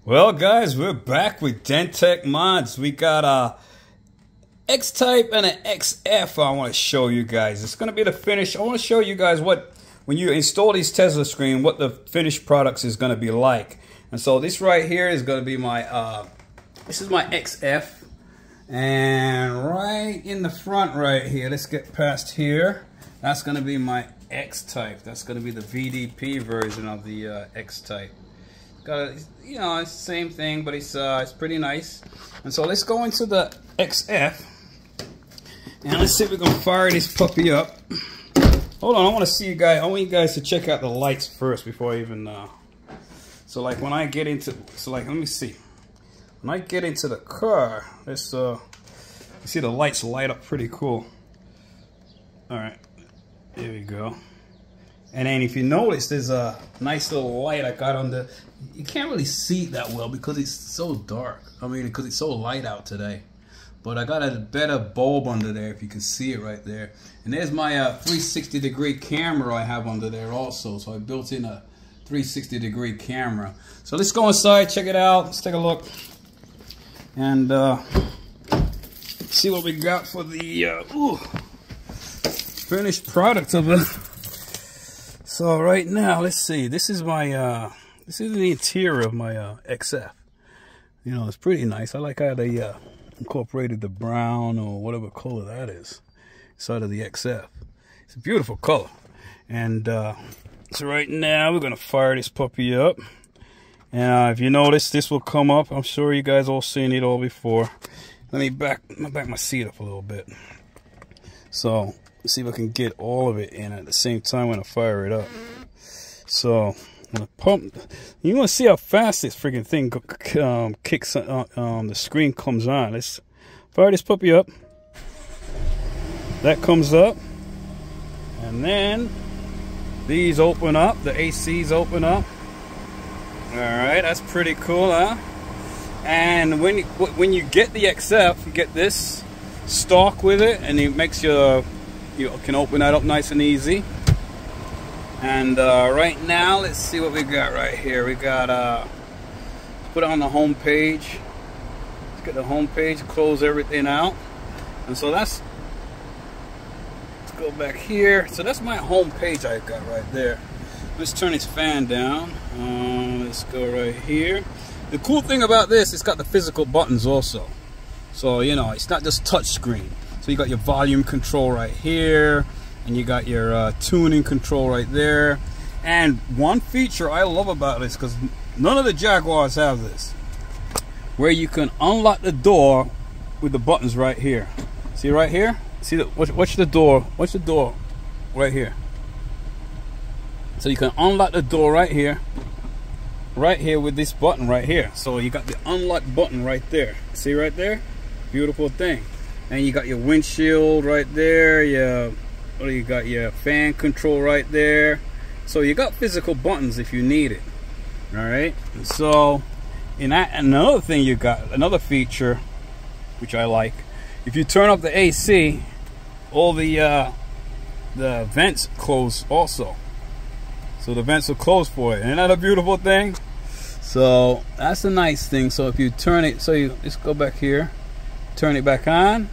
Well, guys, we're back with Dentech mods. We got a X-Type and an XF I want to show you guys. It's going to be the finish. I want to show you guys what, when you install these Tesla screen, what the finished products is going to be like. And so this right here is going to be my, this is my XF. And right in the front right here, let's get past here. That's going to be my X-Type. That's going to be the VDP version of the X-Type. Got a, you know, it's the same thing, but it's pretty nice. And so let's go into the XF and let's see if we can fire this puppy up. Hold on, I want to see you guys. I want you guys to check out the lights first before I even. So like when I get into, let me see. When I get into the car, let's you see the lights light up pretty cool. All right, there we go. And then if you notice, there's a nice little light I got on the. You can't really see it that well because it's so dark. I mean, because it's so light out today. But I got a better bulb under there if you can see it right there. And there's my 360-degree camera I have under there also. So I built in a 360-degree camera. So let's go inside, check it out. Let's take a look. And see what we got for the finished product of it. So right now, let's see. This is my this is the interior of my XF. You know, it's pretty nice. I like how they incorporated the brown or whatever color that is inside of the XF. It's a beautiful color. And so right now we're gonna fire this puppy up. And if you notice, this will come up. I'm sure you guys all seen it all before. Let me back my seat up a little bit. So let's see if I can get all of it in at the same time when I fire it up. So I'm gonna pump. You want to see how fast this freaking thing kicks. The screen comes on. Let's fire this puppy up. That comes up, and then these open up. The ACs open up. All right, that's pretty cool, huh? And when you get the XF, you get this stalk with it, and it makes you can open that up nice and easy. And right now, let's see what we got right here. We got put it on the home page. Let's get the home page, close everything out. And so let's go back here. So that's my home page I got right there. Let's turn this fan down. Let's go right here. The cool thing about this, it's got the physical buttons also. So, you know, it's not just touch screen. So you got your volume control right here, and you got your tuning control right there. And one feature I love about this, because none of the Jaguars have this, where you can unlock the door with the buttons right here. See right here? See watch the door. Watch the door right here. So you can unlock the door right here with this button right here. So you got the unlock button right there. See right there? Beautiful thing. And you got your windshield right there. You got your fan control right there. So you got physical buttons if you need it. All right. And so another thing you got, another feature which I like. If you turn up the AC, all the vents close also. So the vents will close for it. Isn't that a beautiful thing? So that's a nice thing. So if you turn it, so you just go back here, turn it back on.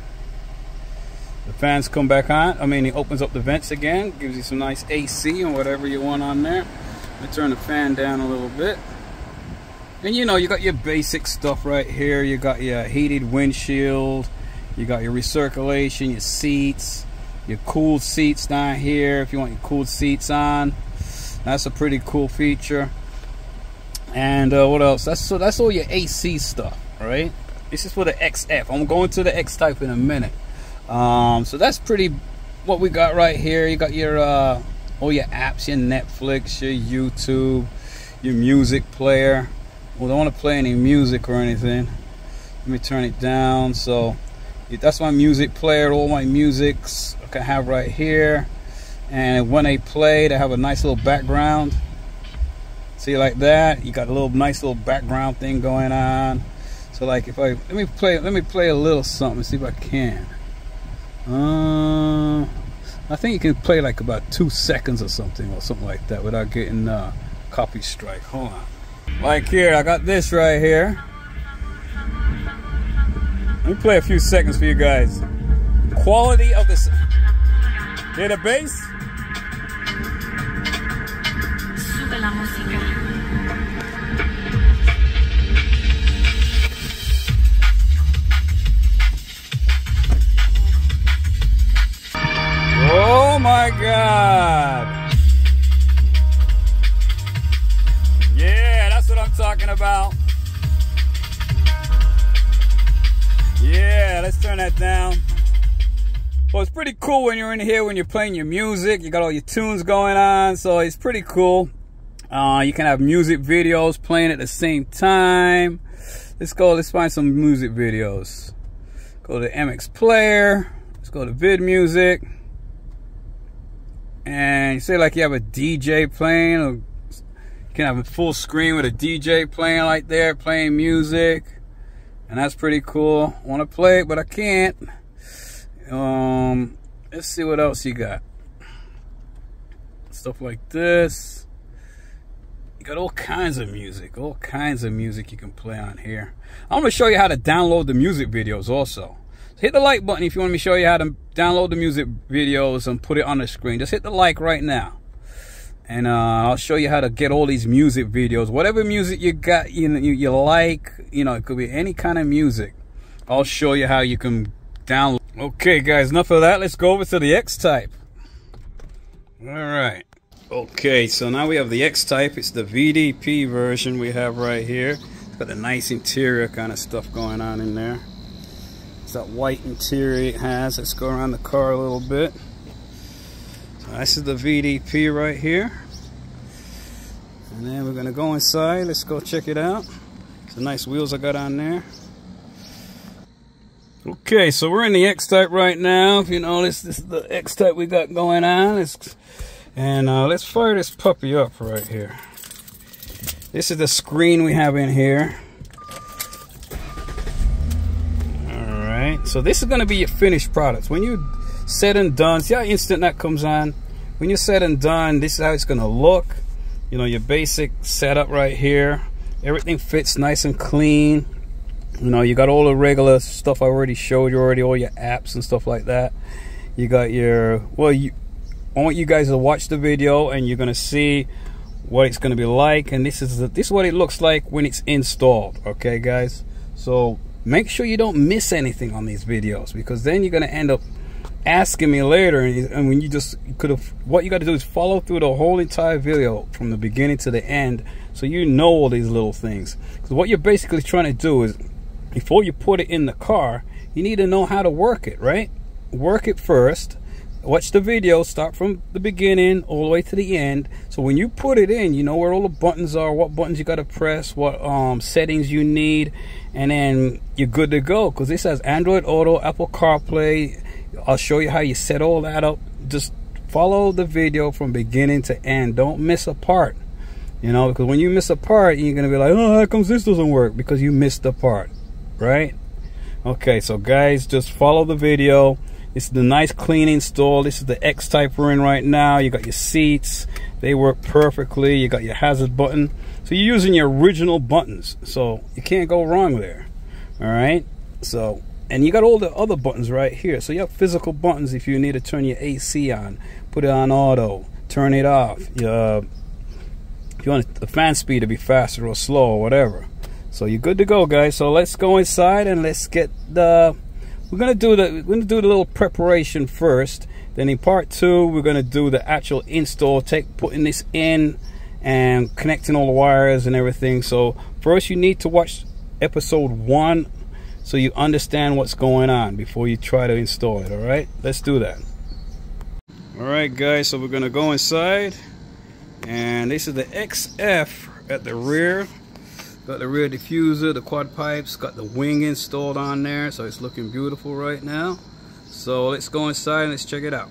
The fans come back on. I mean, it opens up the vents again, gives you some nice AC and whatever you want on there. Let me turn the fan down a little bit. And you know, you got your basic stuff right here. You got your heated windshield. You got your recirculation, your seats, your cooled seats down here if you want your cooled seats on. That's a pretty cool feature. And what else? That's all your AC stuff, right? This is for the XF. I'm going to the X-Type in a minute. So that's pretty what we got right here. You got your all your apps, your Netflix, your YouTube, your music player. Well, I don't want to play any music or anything. Let me turn it down. So that's my music player. All my musics I can have right here. And when they play, they have a nice little background. See, like that, you got a nice little background thing going on. So like if let me play a little something, see if I can. I think you can play like about 2 seconds or something like that without getting copy strike. Hold on. Like here, I got this right here. Let me play a few seconds for you guys. Quality of this. Hear the bass? Sube la música. Oh my God. Yeah, that's what I'm talking about. Yeah, let's turn that down. Well, it's pretty cool when you're in here, when you're playing your music. You got all your tunes going on, so it's pretty cool. You can have music videos playing at the same time. Let's find some music videos. Go to MX Player. Let's go to Vid Music. And you say like you have a DJ playing, or you can have a full screen with a DJ playing like there, playing music. And that's pretty cool. I want to play it, but I can't. Let's see what else you got. Stuff like this. You got all kinds of music. All kinds of music you can play on here. I'm going to show you how to download the music videos also. So hit the like button if you want me to show you how to download the music videos and put it on the screen. Just hit the like right now. And I'll show you how to get all these music videos. Whatever music you got, you like, it could be any kind of music. I'll show you how you can download. Okay, guys, enough of that. Let's go over to the X-Type. All right. Okay, so now we have the X-Type. It's the VDP version we have right here. It's got a nice interior kind of stuff going on in there. It's that white interior it has. Let's go around the car a little bit. This is the VDP right here. And then we're going to go inside. Let's go check it out. Some nice wheels I got on there. Okay, so we're in the X-Type right now. If you notice, this is the X-Type we got going on. Let's fire this puppy up right here. This is the screen we have in here. Alright, so this is going to be your finished products. When you said and done, see how instant that comes on? When you're said and done, this is how it's going to look. Your basic setup right here. Everything fits nice and clean. You got all the regular stuff I already showed you already, all your apps and stuff like that. You got your, I want you guys to watch the video and you're going to see what it's going to be like. And this is what it looks like when it's installed. Okay, guys? So make sure you don't miss anything on these videos, because then you're going to end up asking me later, and when what you got to do is follow through the whole entire video from the beginning to the end, so you know all these little things. Because what you're basically trying to do is, before you put it in the car, you need to know how to work it, right? Work it first. Watch the video, start from the beginning all the way to the end. So when you put it in, you know where all the buttons are, what buttons you got to press, what settings you need, and then you're good to go. Because this has Android Auto, Apple CarPlay. I'll show you how you set all that up. Just follow the video from beginning to end. Don't miss a part. Because when you miss a part, you're going to be like, oh, how comes this doesn't work? Because you missed the part, right? Okay, so guys, just follow the video. This is the nice clean install. This is the X-Type we're in right now. You got your seats. They work perfectly. You got your hazard button. So you're using your original buttons. So you can't go wrong there. All right? So, and you got all the other buttons right here. So you have physical buttons if you need to turn your AC on, put it on auto, turn it off. If you want the fan speed to be faster or slow or whatever. So you're good to go, guys. So let's go inside and let's get the... We're gonna do the little preparation first. Then in part 2, we're gonna do the actual install, putting this in and connecting all the wires and everything. So first, you need to watch episode 1 so you understand what's going on before you try to install it. All right, let's do that. All right, guys. So we're gonna go inside, and this is the XF at the rear. Got the rear diffuser, the quad pipes, got the wing installed on there, so it's looking beautiful right now. So let's go inside and let's check it out.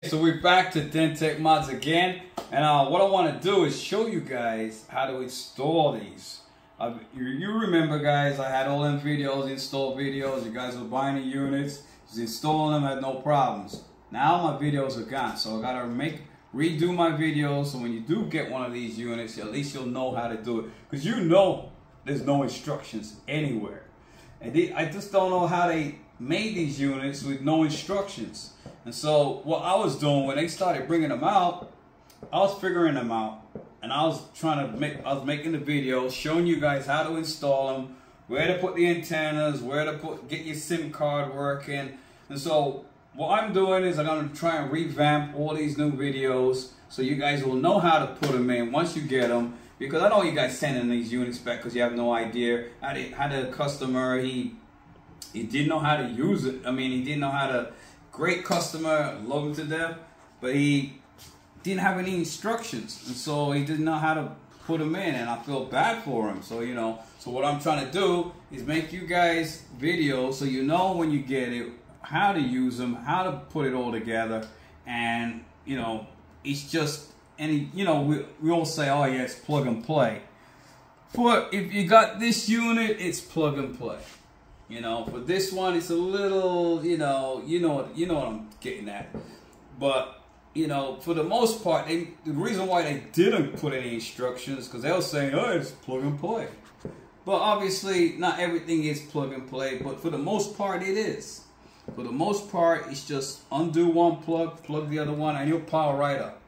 So we're back to Dentech Mods again, and what I want to do is show you guys how to install these. You remember, guys, I had all them videos, install videos. You guys were buying the units, just installing them, had no problems. Now my videos are gone, so I gotta redo my videos, so when you do get one of these units, at least you'll know how to do it. Because you know there's no instructions anywhere. And I just don't know how they made these units with no instructions. And so what I was doing when they started bringing them out, I was figuring them out. And I was making the videos, showing you guys how to install them, where to put the antennas, where to get your SIM card working. And so what I'm doing is I'm going to try and revamp all these new videos so you guys will know how to put them in once you get them. Because I know you guys sending these units back because you have no idea. I had a customer, he didn't know how to use it. I mean, he didn't know how to, great customer, love him to death, but he didn't have any instructions. And so he didn't know how to put them in, and I feel bad for him. So, you know, so what I'm trying to do is make you guys videos so you know when you get it, how to use them, how to put it all together. And, you know, it's just, and you know, we all say, oh yeah, it's plug and play. But if you got this unit, it's plug and play. You know, for this one, it's a little, you know what I'm getting at. But you know, for the most part, the reason why they didn't put any instructions because they were saying, oh, it's plug and play. But obviously, not everything is plug and play. But for the most part, it is. For the most part, it's just undo one plug, plug the other one, and you'll power right up.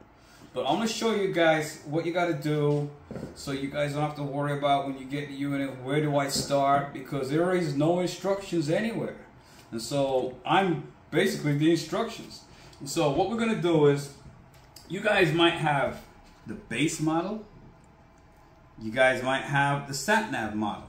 But I'm going to show you guys what you got to do so you guys don't have to worry about when you get the unit, where do I start? Because there is no instructions anywhere. And so I'm basically the instructions. And so what we're going to do is, you guys might have the base model. You guys might have the sat-nav model.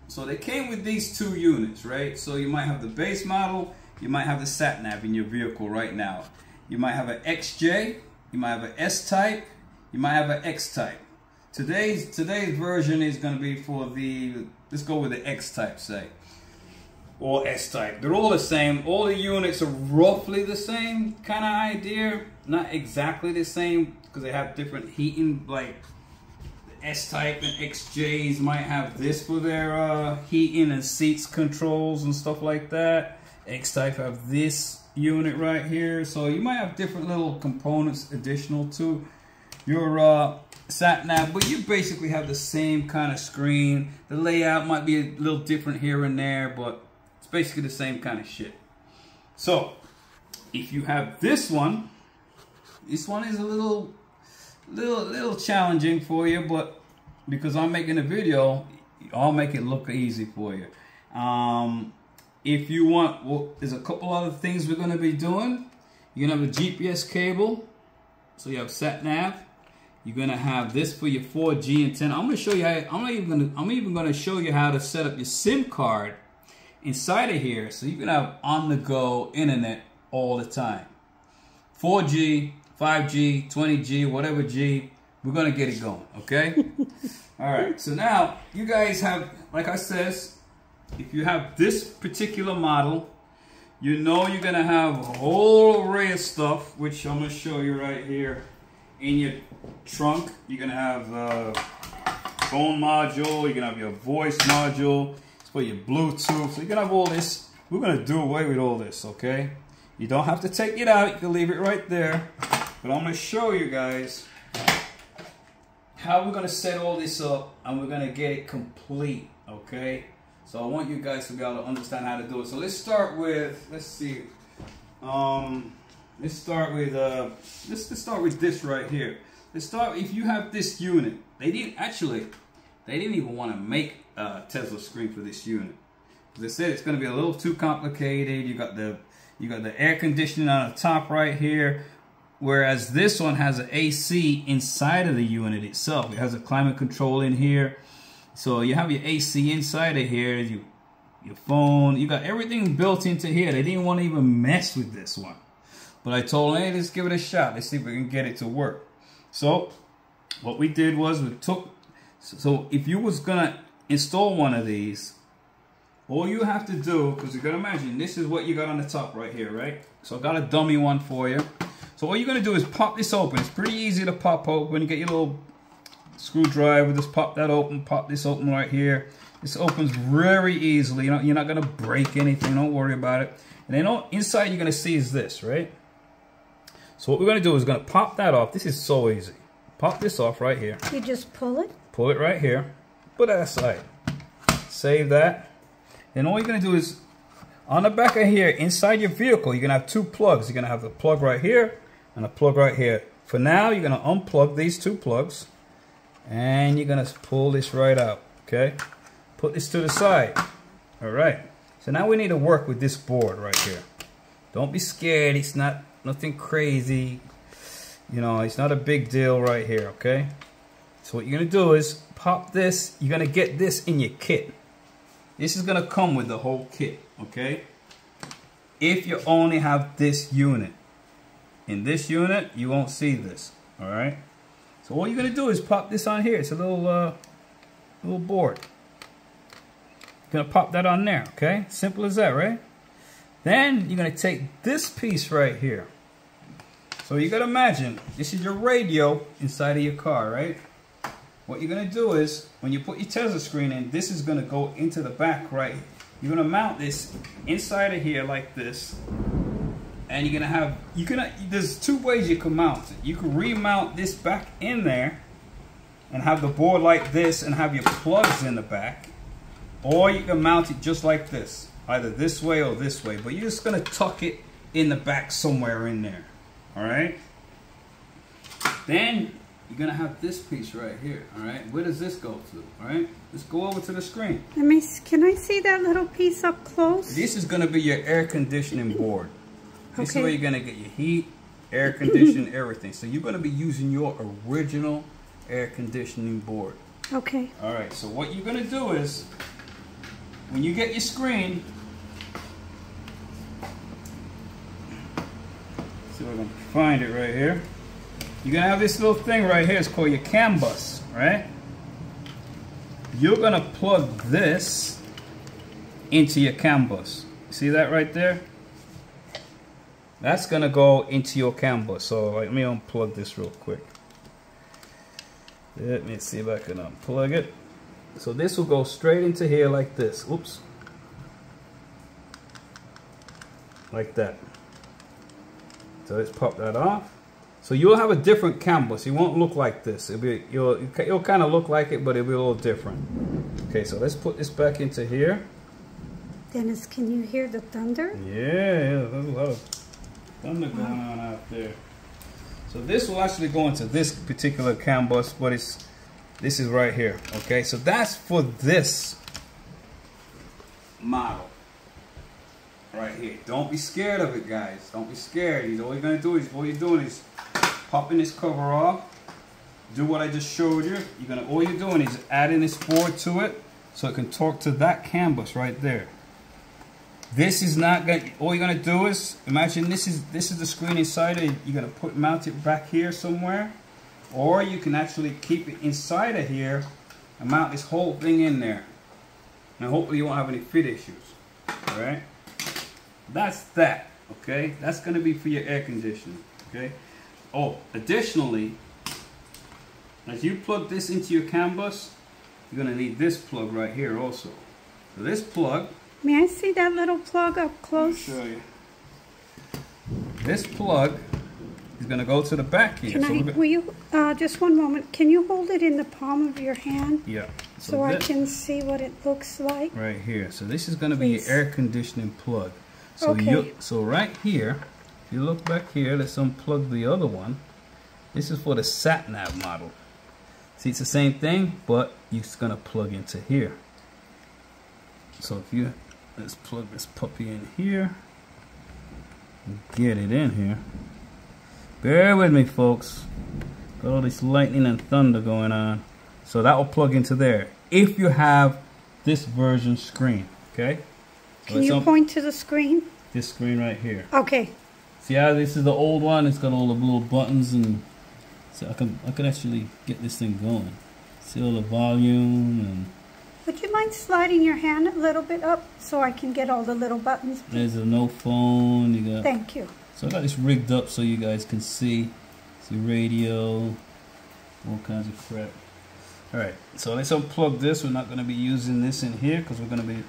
So they came with these two units, right? So you might have the base model, you might have the sat-nav in your vehicle right now. You might have an XJ, you might have an S-type, you might have an X-type. Today's version is going to be for the, let's go with the X-type, say. Or S-type. They're all the same. All the units are roughly the same kind of idea. Not exactly the same because they have different heating. Like the S-type and XJs might have this for their heating and seats controls and stuff like that. X-type have this unit right here. So you might have different little components additional to your sat-nav, but you basically have the same kind of screen. The layout might be a little different here and there, but basically the same kind of shit. So if you have this one is a little challenging for you, but because I'm making a video, I'll make it look easy for you. If you want, well, there's a couple other things we're going to be doing. You're going to have a GPS cable, so you have sat nav. You're going to have this for your 4G antenna. I'm going to show you how, I'm even going to show you how to set up your SIM card inside of here so you can have on-the-go internet all the time. 4G, 5G, 20G, whatever G, we're going to get it going, okay? All right, so now you guys have, like I says, if you have this particular model, you know you're going to have a whole array of stuff, which I'm going to show you right here. In your trunk, you're going to have a phone module, you're going to have your voice module, for your Bluetooth, so you're gonna have all this. We're gonna do away with all this, okay? You don't have to take it out, you can leave it right there. But I'm gonna show you guys how we're gonna set all this up and we're gonna get it complete, okay? So I want you guys to be able to understand how to do it. So let's start with, let's see. Let's start with this right here. Let's start, if you have this unit, they didn't even want to make a Tesla screen for this unit. As I said, it's going to be a little too complicated. You got the air conditioning on the top right here, whereas this one has an AC inside of the unit itself. It has a climate control in here, so you have your AC inside of here. Your phone, you got everything built into here. They didn't want to even mess with this one, but I told them, hey, let's give it a shot. Let's see if we can get it to work. So what we did was we took. So if you was gonna install one of these, all you have to do, because you gotta imagine this is what you got on the top right here, right? So I got a dummy one for you. So all you're gonna do is pop this open. It's pretty easy to pop open. You get your little screwdriver, just pop that open, pop this open right here. This opens very easily. You know, you're not gonna break anything. Don't worry about it. And then inside you're gonna see is this, right? So what we're going to do is going to pop that off. This is so easy. Pop this off right here. You just pull it? Pull it right here. Put that aside. Save that. And all you're going to do is, on the back of here, inside your vehicle, you're going to have two plugs. You're going to have the plug right here and a plug right here. For now, you're going to unplug these two plugs. And you're going to pull this right out. Okay? Put this to the side. Alright. So now we need to work with this board right here. Don't be scared. It's not nothing crazy. You know, it's not a big deal right here. Okay? So what you're going to do is pop this. You're going to get this in your kit. This is going to come with the whole kit. Okay? If you only have this unit. In this unit, you won't see this. Alright? So all you're going to do is pop this on here. It's a little board. You're going to pop that on there. Okay? Simple as that, right? Then you're going to take this piece right here. So you got to imagine, this is your radio inside of your car, right? What you're going to do is, when you put your Tesla screen in, this is going to go into the back, right? You're going to mount this inside of here like this. And you're going to have, there's two ways you can mount it. You can remount this back in there and have the board like this and have your plugs in the back. Or you can mount it just like this. Either this way or this way. But you're just going to tuck it in the back somewhere in there. Alright? Then you're going to have this piece right here. Alright? Where does this go to? Alright? Let's go over to the screen. Can I see that little piece up close? This is going to be your air conditioning board. This is where you're going to get your heat, air conditioning, everything. So you're going to be using your original air conditioning board. Okay. Alright, so what you're going to do is, when you get your screen, see if I can find it right here. You're going to have this little thing right here. It's called your CAN bus, right? You're going to plug this into your CAN bus. See that right there? That's going to go into your CAN bus. So let me unplug this real quick. Let me see if I can unplug it. So this will go straight into here like this. Oops. Like that. So let's pop that off. So you'll have a different CAN bus. It won't look like this. It'll kind of look like it, but it'll be a little different. Okay, so let's put this back into here. Dennis, can you hear the thunder? Yeah, there's a lot of thunder going on out there. So this will actually go into this particular CAN bus, but this is right here. Okay, so that's for this model right here. Don't be scared of it, guys. Don't be scared. All you're gonna do is, all you're doing is popping this cover off. Do what I just showed you. All you're doing is adding this board to it, so it can talk to that CAN bus right there. This is not gonna. All you're gonna do is imagine this is the screen inside it. You're gonna mount it back here somewhere, or you can actually keep it inside of here and mount this whole thing in there. And hopefully you won't have any fit issues. All right. That's that. Okay. That's gonna be for your air conditioning. Okay. Oh, additionally, as you plug this into your CAN bus, you're gonna need this plug right here also. So this plug. May I see that little plug up close? I'll show you. This plug is going to go to the back here. Will you, just one moment, can you hold it in the palm of your hand? Yeah. So I can see what it looks like? Right here. So this is going to be your air conditioning plug. So okay. So right here, if you look back here, let's unplug the other one. This is for the sat-nav model. See, it's the same thing, but it's going to plug into here. So if you, let's plug this puppy in here. Get it in here. Bear with me, folks. Got all this lightning and thunder going on. So that will plug into there if you have this version screen. Okay? So can you point to the screen? This screen right here. Okay. See how this is the old one? It's got all the little buttons, and so I can actually get this thing going. See all the volume and. Would you mind sliding your hand a little bit up so I can get all the little buttons? There's a no phone. You got. Thank you. So I got this rigged up so you guys can see radio, all kinds of crap. All right, so let's unplug this. We're not going to be using this in here because we're going to be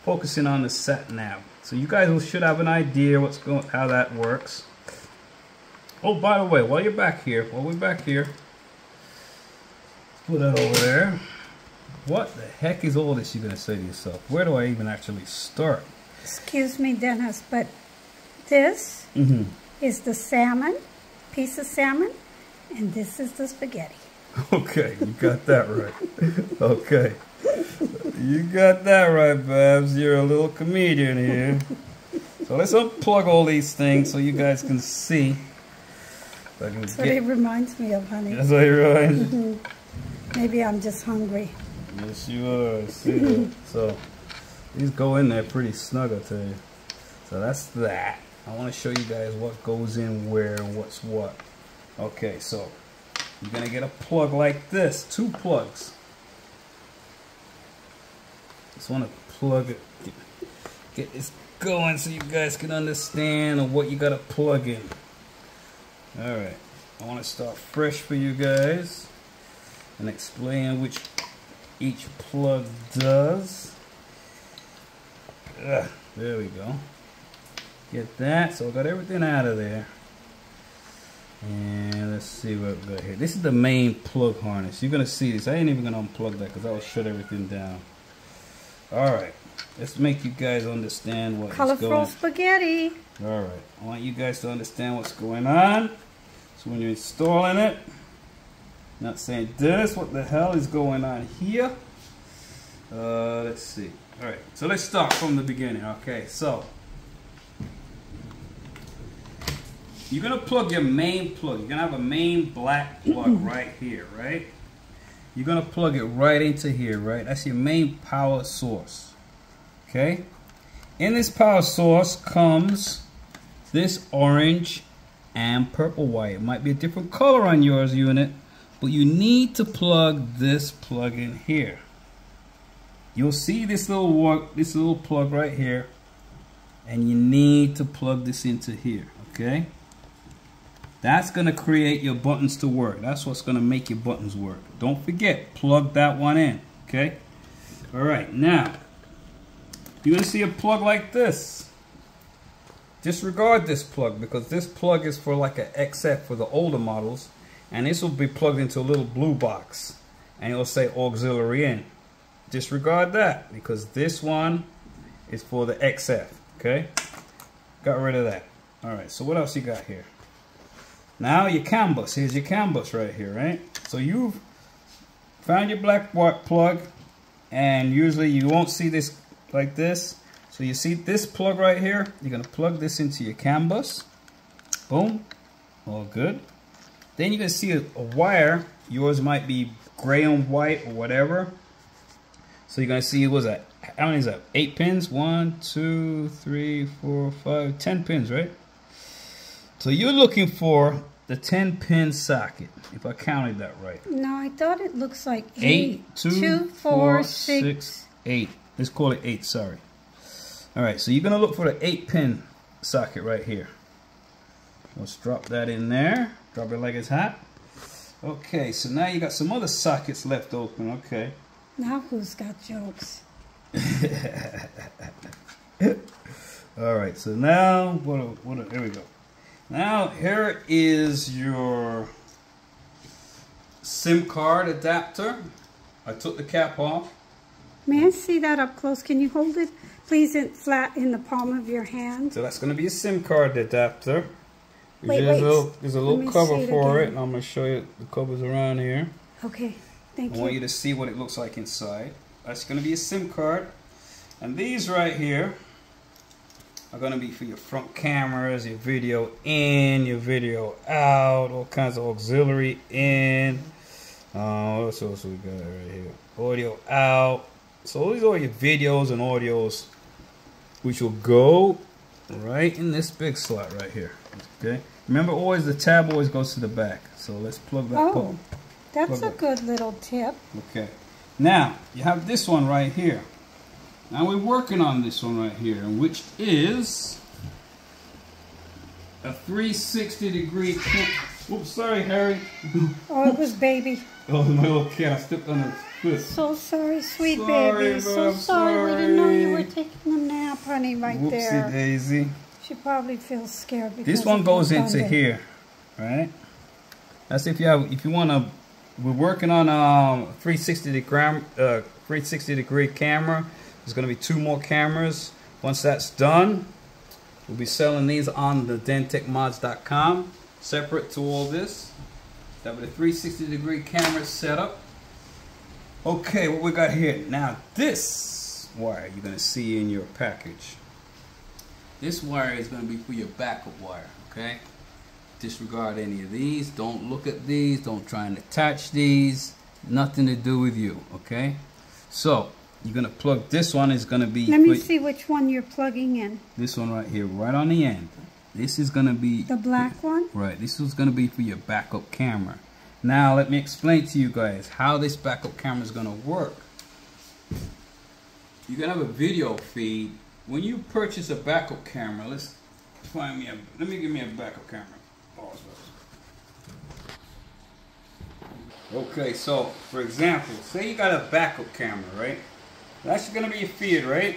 focusing on the sat nav. So you guys should have an idea how that works. Oh, by the way, while we're back here, put that over there. What the heck is all this, you're going to say to yourself? Where do I even actually start? Excuse me, Dennis, but this is the salmon, piece of salmon, and this is the spaghetti. Okay, you got that right. Okay. You got that right, Babs. You're a little comedian here. So let's unplug all these things so you guys can see. That's what it reminds me of, honey. That's what it reminds you? Maybe I'm just hungry. Yes, you are. I see that. So these go in there pretty snug, I tell you. So that's that. I want to show you guys what goes in where and what's what. Okay, so you're going to get a plug like this. 2 plugs. Just want to plug it. Get this going so you guys can understand what you got to plug in. Alright. I want to start fresh for you guys and explain which each plug does. There we go. Get that. So I got everything out of there. And let's see what we got here. This is the main plug harness. You're going to see this. I ain't even going to unplug that because I will shut everything down. Alright. Let's make you guys understand what's going on. Colorful spaghetti. Alright. I want you guys to understand what's going on. So when you're installing it, not saying this, what the hell is going on here? Let's see. Alright. So let's start from the beginning. Okay. So you're going to plug your main plug. You're going to have a main black plug right here, right? You're going to plug it right into here, right? That's your main power source. Okay? In this power source comes this orange and purple wire. It might be a different color on yours unit, but you need to plug this plug in here. You'll see this little plug right here, and you need to plug this into here, okay? That's going to create your buttons to work. That's what's going to make your buttons work. Don't forget, plug that one in, okay? All right, now, you're going to see a plug like this. Disregard this plug because this plug is for like an XF for the older models, and this will be plugged into a little blue box, and it'll say auxiliary in. Disregard that because this one is for the XF, okay? Got rid of that. All right, so what else you got here? Now your CAN bus. Here's your CAN bus right here, right? So you've found your black plug, and usually you won't see this like this. So you see this plug right here. You're gonna plug this into your CAN bus. Boom, all good. Then you're gonna see a wire. Yours might be gray and white or whatever. So you're gonna see, what's that? How many is that? 8 pins? 1, 2, 3, 4, 5, 10 pins, right? So you're looking for the 10-pin socket, if I counted that right. No, I thought it looks like 8, 2, 4, 6, 8. Let's call it 8, sorry. All right, so you're gonna look for the 8-pin socket right here. Let's drop that in there. Drop it like it's hot. Okay, so now you got some other sockets left open, okay. Now who's got jokes? All right, so now, here we go. Now, here is your SIM card adapter. I took the cap off. May I see that up close? Can you hold it, please, flat in the palm of your hand? So that's going to be a SIM card adapter. There's a little cover for it, and I'm going to show you the covers around here. Okay, thank you. I want you to see what it looks like inside. That's going to be a SIM card. And these right here are going to be for your front cameras, your video in, your video out, all kinds of auxiliary in. What else we got right here? Audio out. So these are your videos and audios, which will go right in this big slot right here. Okay. Remember, always the tab always goes to the back. So let's plug that. Oh, that's a good little tip. Okay. Now you have this one right here. Now we're working on this one right here, which is a 360-degree. Oops, sorry, Harry. Oh, it was baby. Oh, my little cat stepped on his foot. So sorry, sweet baby. So sorry. We didn't know you were taking a nap, honey, right there. Whoopsie daisy. She probably feels scared because this one goes into here. right? That's if you want to. We're working on 360 degree camera. There's going to be 2 more cameras. Once that's done, we'll be selling these on the dentechmods.com, separate to all this. That with a 360 degree camera setup. Okay, what we got here now? This wire you're going to see in your package. This wire is going to be for your backup wire. Okay. Disregard any of these. Don't look at these. Don't try and attach these. Nothing to do with you. Okay. So you're gonna plug this one. Is gonna be. Let me see which one you're plugging in. This one right here, right on the end. This is gonna be the black one. Right. This is gonna be for your backup camera. Now let me explain to you guys how this backup camera is gonna work. You're gonna have a video feed. When you purchase a backup camera, let me give me a backup camera. Okay, so for example, say you got a backup camera, right? That's going to be your feed, right?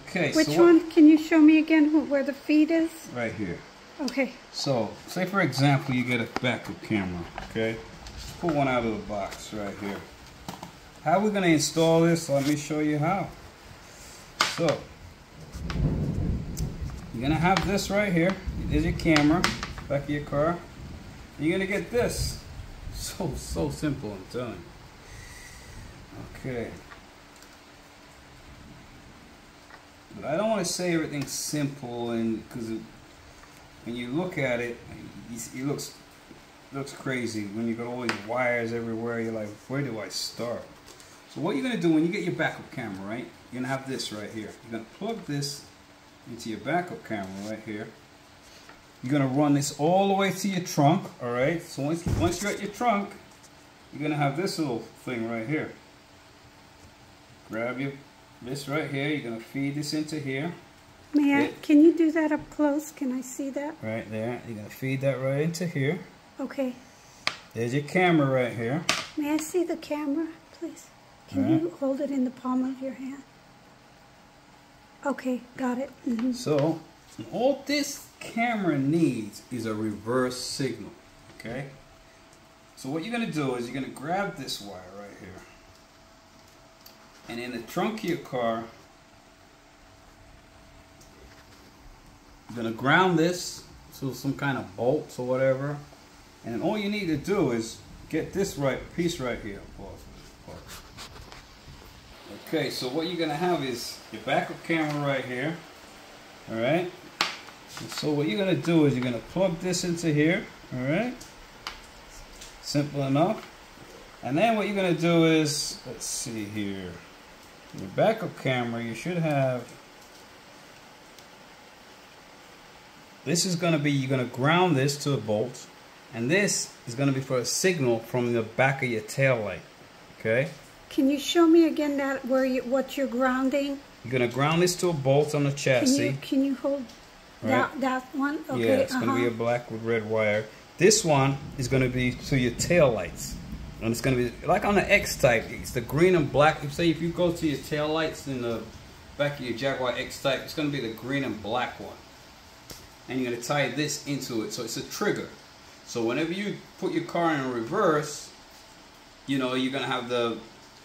Okay. Which one? Can you show me again where the feed is? Right here. Okay. So, say for example, you get a backup camera, okay? Pull one out of the box right here. How are we going to install this? Let me show you how. So, you're going to have this right here. There's your camera, back of your car. You're going to get this. So simple, I'm telling you. Okay. But I don't want to say everything's simple, and because when you look at it, it looks crazy. When you got all these wires everywhere, you're like, where do I start? So what you're gonna do when you get your backup camera, right? You're gonna have this right here. You're gonna plug this into your backup camera right here. You're gonna run this all the way to your trunk, all right? So once you're at your trunk, you're gonna have this little thing right here. Grab this right here. You're gonna feed this into here. Can you do that up close? Can I see that? Right there. You're gonna feed that right into here. Okay. There's your camera right here. May I see the camera, please? Can you hold it in the palm of your hand? Okay, got it. Mm-hmm. So all this camera needs is a reverse signal, okay? So what you're gonna do is you're gonna grab this wire right here, and in the trunk of your car, you're gonna ground this to some kind of bolts or whatever, and all you need to do is get this piece right here. Okay, so what you're gonna have is your backup camera right here, all right? So what you're going to do is you're going to plug this into here, alright? Simple enough. And then what you're going to do is, let's see here, your backup camera, you should have, this is going to be, you're going to ground this to a bolt, and this is going to be for a signal from the back of your tail light, okay? Can you show me again that what you're grounding? You're going to ground this to a bolt on the chassis. Can you hold... Right. That one? Okay. Yeah, it's going to be a black with red wire. This one is going to be to your tail lights. And it's going to be like on the X-Type. It's the green and black. Say if you go to your tail lights in the back of your Jaguar XJ, it's going to be the green and black one. And you're going to tie this into it. So it's a trigger. So whenever you put your car in reverse, you know, you're going to have the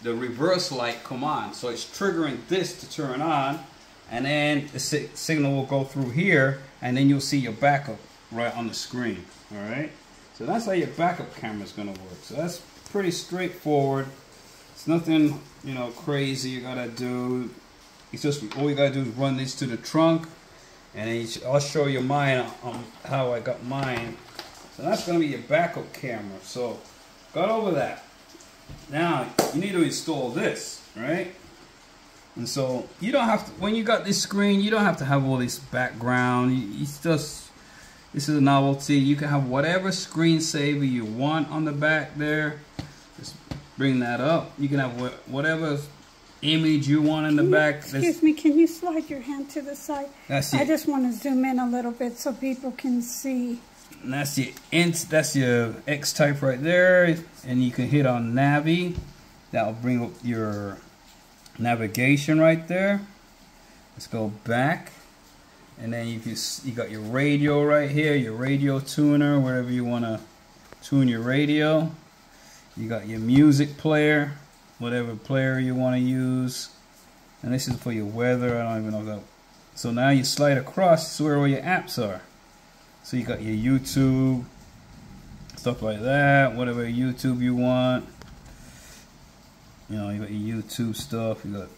reverse light come on. So it's triggering this to turn on. And then the signal will go through here, and then you'll see your backup right on the screen. All right. So that's how your backup camera is going to work. So that's pretty straightforward. It's nothing, you know, crazy you gotta do. It's just all you gotta do is run this to the trunk, and then I'll show you mine on how I got mine. So that's going to be your backup camera. So got over that. Now you need to install this, right? And so you don't have to, when you got this screen, you don't have to have all this background. It's just, this is a novelty. You can have whatever screensaver you want on the back there. Just bring that up. You can have whatever image you want in the back. Excuse me, can you slide your hand to the side? That's it. I just want to zoom in a little bit so people can see. And that's your X-Type right there, and you can hit on Navi. That'll bring up your navigation right there. Let's go back, And then you got your radio right here, your radio tuner, wherever you want to tune your radio. You got your music player, whatever player you want to use. And this is for your weather. I don't even know that. So now you slide across, this is where all your apps are. So you got your YouTube, stuff like that, whatever YouTube you want. You know, you got your YouTube stuff. You got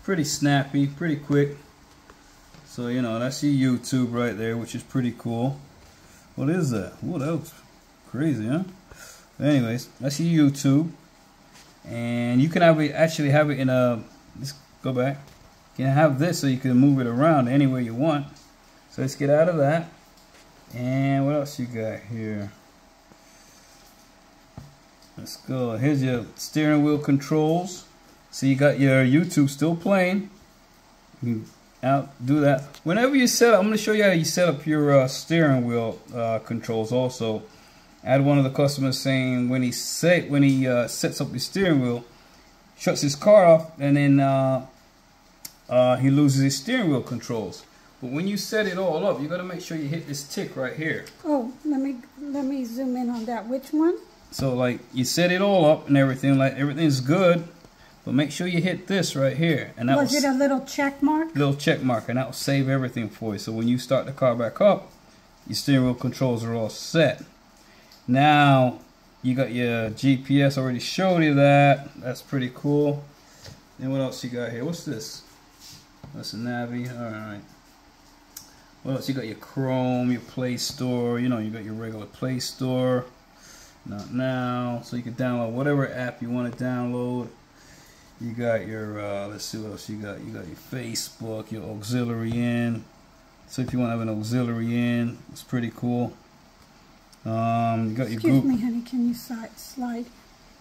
pretty snappy, pretty quick. So, you know, that's your YouTube right there, which is pretty cool. What is that? Oh, that was crazy, huh? But anyways, that's your YouTube. And you can actually have it in a, let's go back. You can have this so you can move it around anywhere you want. So let's get out of that. And what else you got here? Let's go. Here's your steering wheel controls. So you got your YouTube still playing. You can do that. Whenever you set up, I'm going to show you how you set up your steering wheel controls also. I had one of the customers saying when he sets up his steering wheel, shuts his car off, and then he loses his steering wheel controls. But when you set it all up, you got to make sure you hit this tick right here. Oh, let me zoom in on that. Which one? So like you set it all up and everything, like everything's good, but make sure you hit this right here. And that was it a little check mark? Little check mark, and that will save everything for you. So when you start the car back up, your steering wheel controls are all set. Now you got your GPS. Already showed you that. That's pretty cool. And what else you got here? What's this? That's a Navi. All right. What else? You got your Chrome, your Play Store. You know, you got your regular Play Store. Not now. So you can download whatever app you want to download. You got your let's see what else you got. You got your Facebook, your auxiliary in. So if you want to have an auxiliary in, it's pretty cool. You got your Excuse me, honey. Can you slide?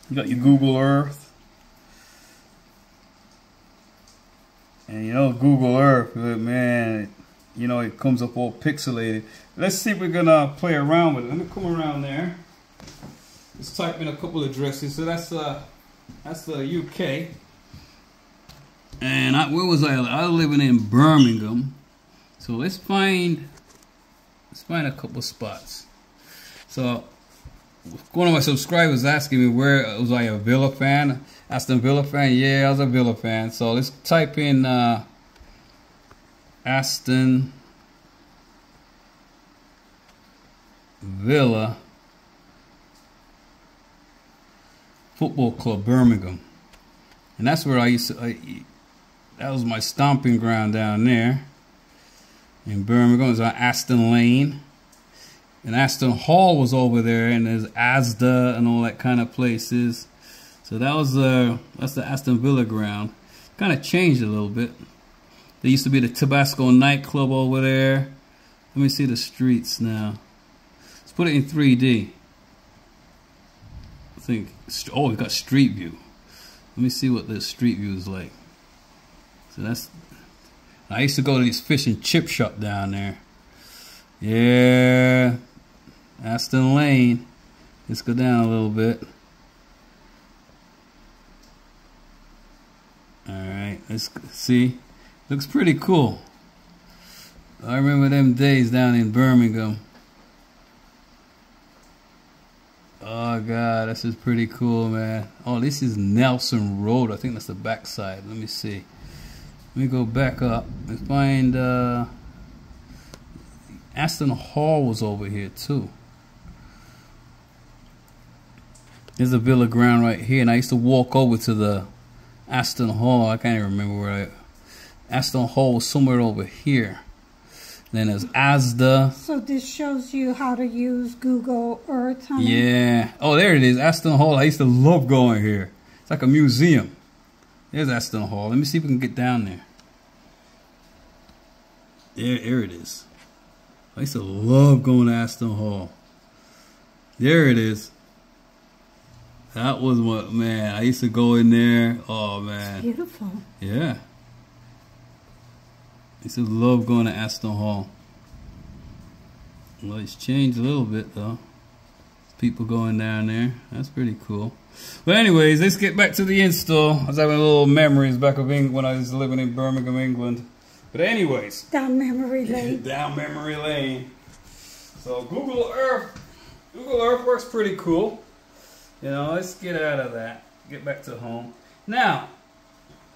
You got your Google Earth. And you know Google Earth, man, you know it comes up all pixelated. Let's see if we're gonna play around with it. Let me come around there. Let's type in a couple of addresses. So that's the UK. And where was I? I was living in Birmingham. So let's find a couple spots. So one of my subscribers asking me where was I a Villa fan? Aston Villa fan? Yeah, I was a Villa fan. So let's type in Aston Villa Football Club Birmingham, and that's where I used to. That was my stomping ground down there in Birmingham. It was on Aston Lane. And Aston Hall was over there, and there's Asda and all that kind of places. So that was that's the Aston Villa ground. Kind of changed a little bit. There used to be the Tabasco nightclub over there. Let me see the streets now. Let's put it in 3D. I think. Oh, we got Street View. Let me see what the Street View is like. So that's. I used to go to this fish and chip shop down there. Yeah. Aston Lane. Let's go down a little bit. Alright, let's see. Looks pretty cool. I remember them days down in Birmingham. Oh God, this is pretty cool, man. Oh, this is Nelson Road. I think that's the backside. Let me see. Let me go back up and find Aston Hall was over here too. There's a Villa ground right here, and I used to walk over to the Aston Hall. I can't even remember where Aston Hall was somewhere over here. Then there's Asda. So this shows you how to use Google Earth, honey? Yeah. Oh, there it is. Aston Hall. I used to love going here. It's like a museum. There's Aston Hall. Let me see if we can get down there. There it is. I used to love going to Aston Hall. There it is. That was what, man. I used to go in there. Oh, man. It's beautiful. Yeah. I used to love going to Aston Hall. Well, it's changed a little bit, though. People going down there. That's pretty cool. But anyways, let's get back to the install. I was having a little memories back of England when I was living in Birmingham, England. But anyways, Down memory lane. down memory lane. So Google Earth works pretty cool. You know, let's get out of that. Get back to home. Now,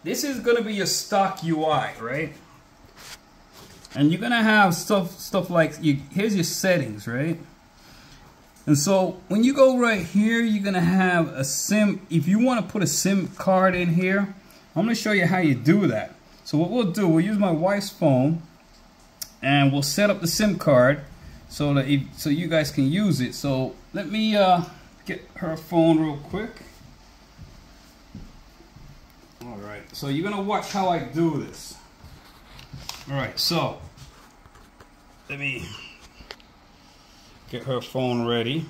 this is gonna be your stock UI, right? And you're gonna have stuff like here's your settings, right? And so when you go right here, you're gonna have a SIM. If you want to put a SIM card in here, I'm gonna show you how you do that. So what we'll do, we'll use my wife's phone, and we'll set up the SIM card so that so you guys can use it. So let me get her phone real quick. All right. So you're gonna watch how I do this. All right. So let me get her phone ready.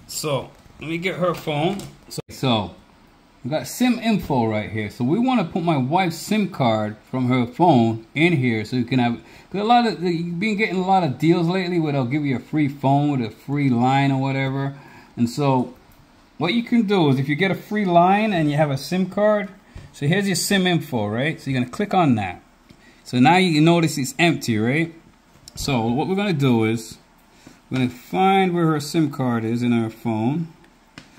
So let me get her phone. So we got SIM info right here. So we want to put my wife's SIM card from her phone in here, so you can have. Cause you've been getting a lot of deals lately where they'll give you a free phone with a free line or whatever. And so what you can do is if you get a free line and you have a SIM card, so here's your SIM info, right? So you're gonna click on that. So now you can notice it's empty, right? So what we're gonna do is we're gonna find where her SIM card is in her phone.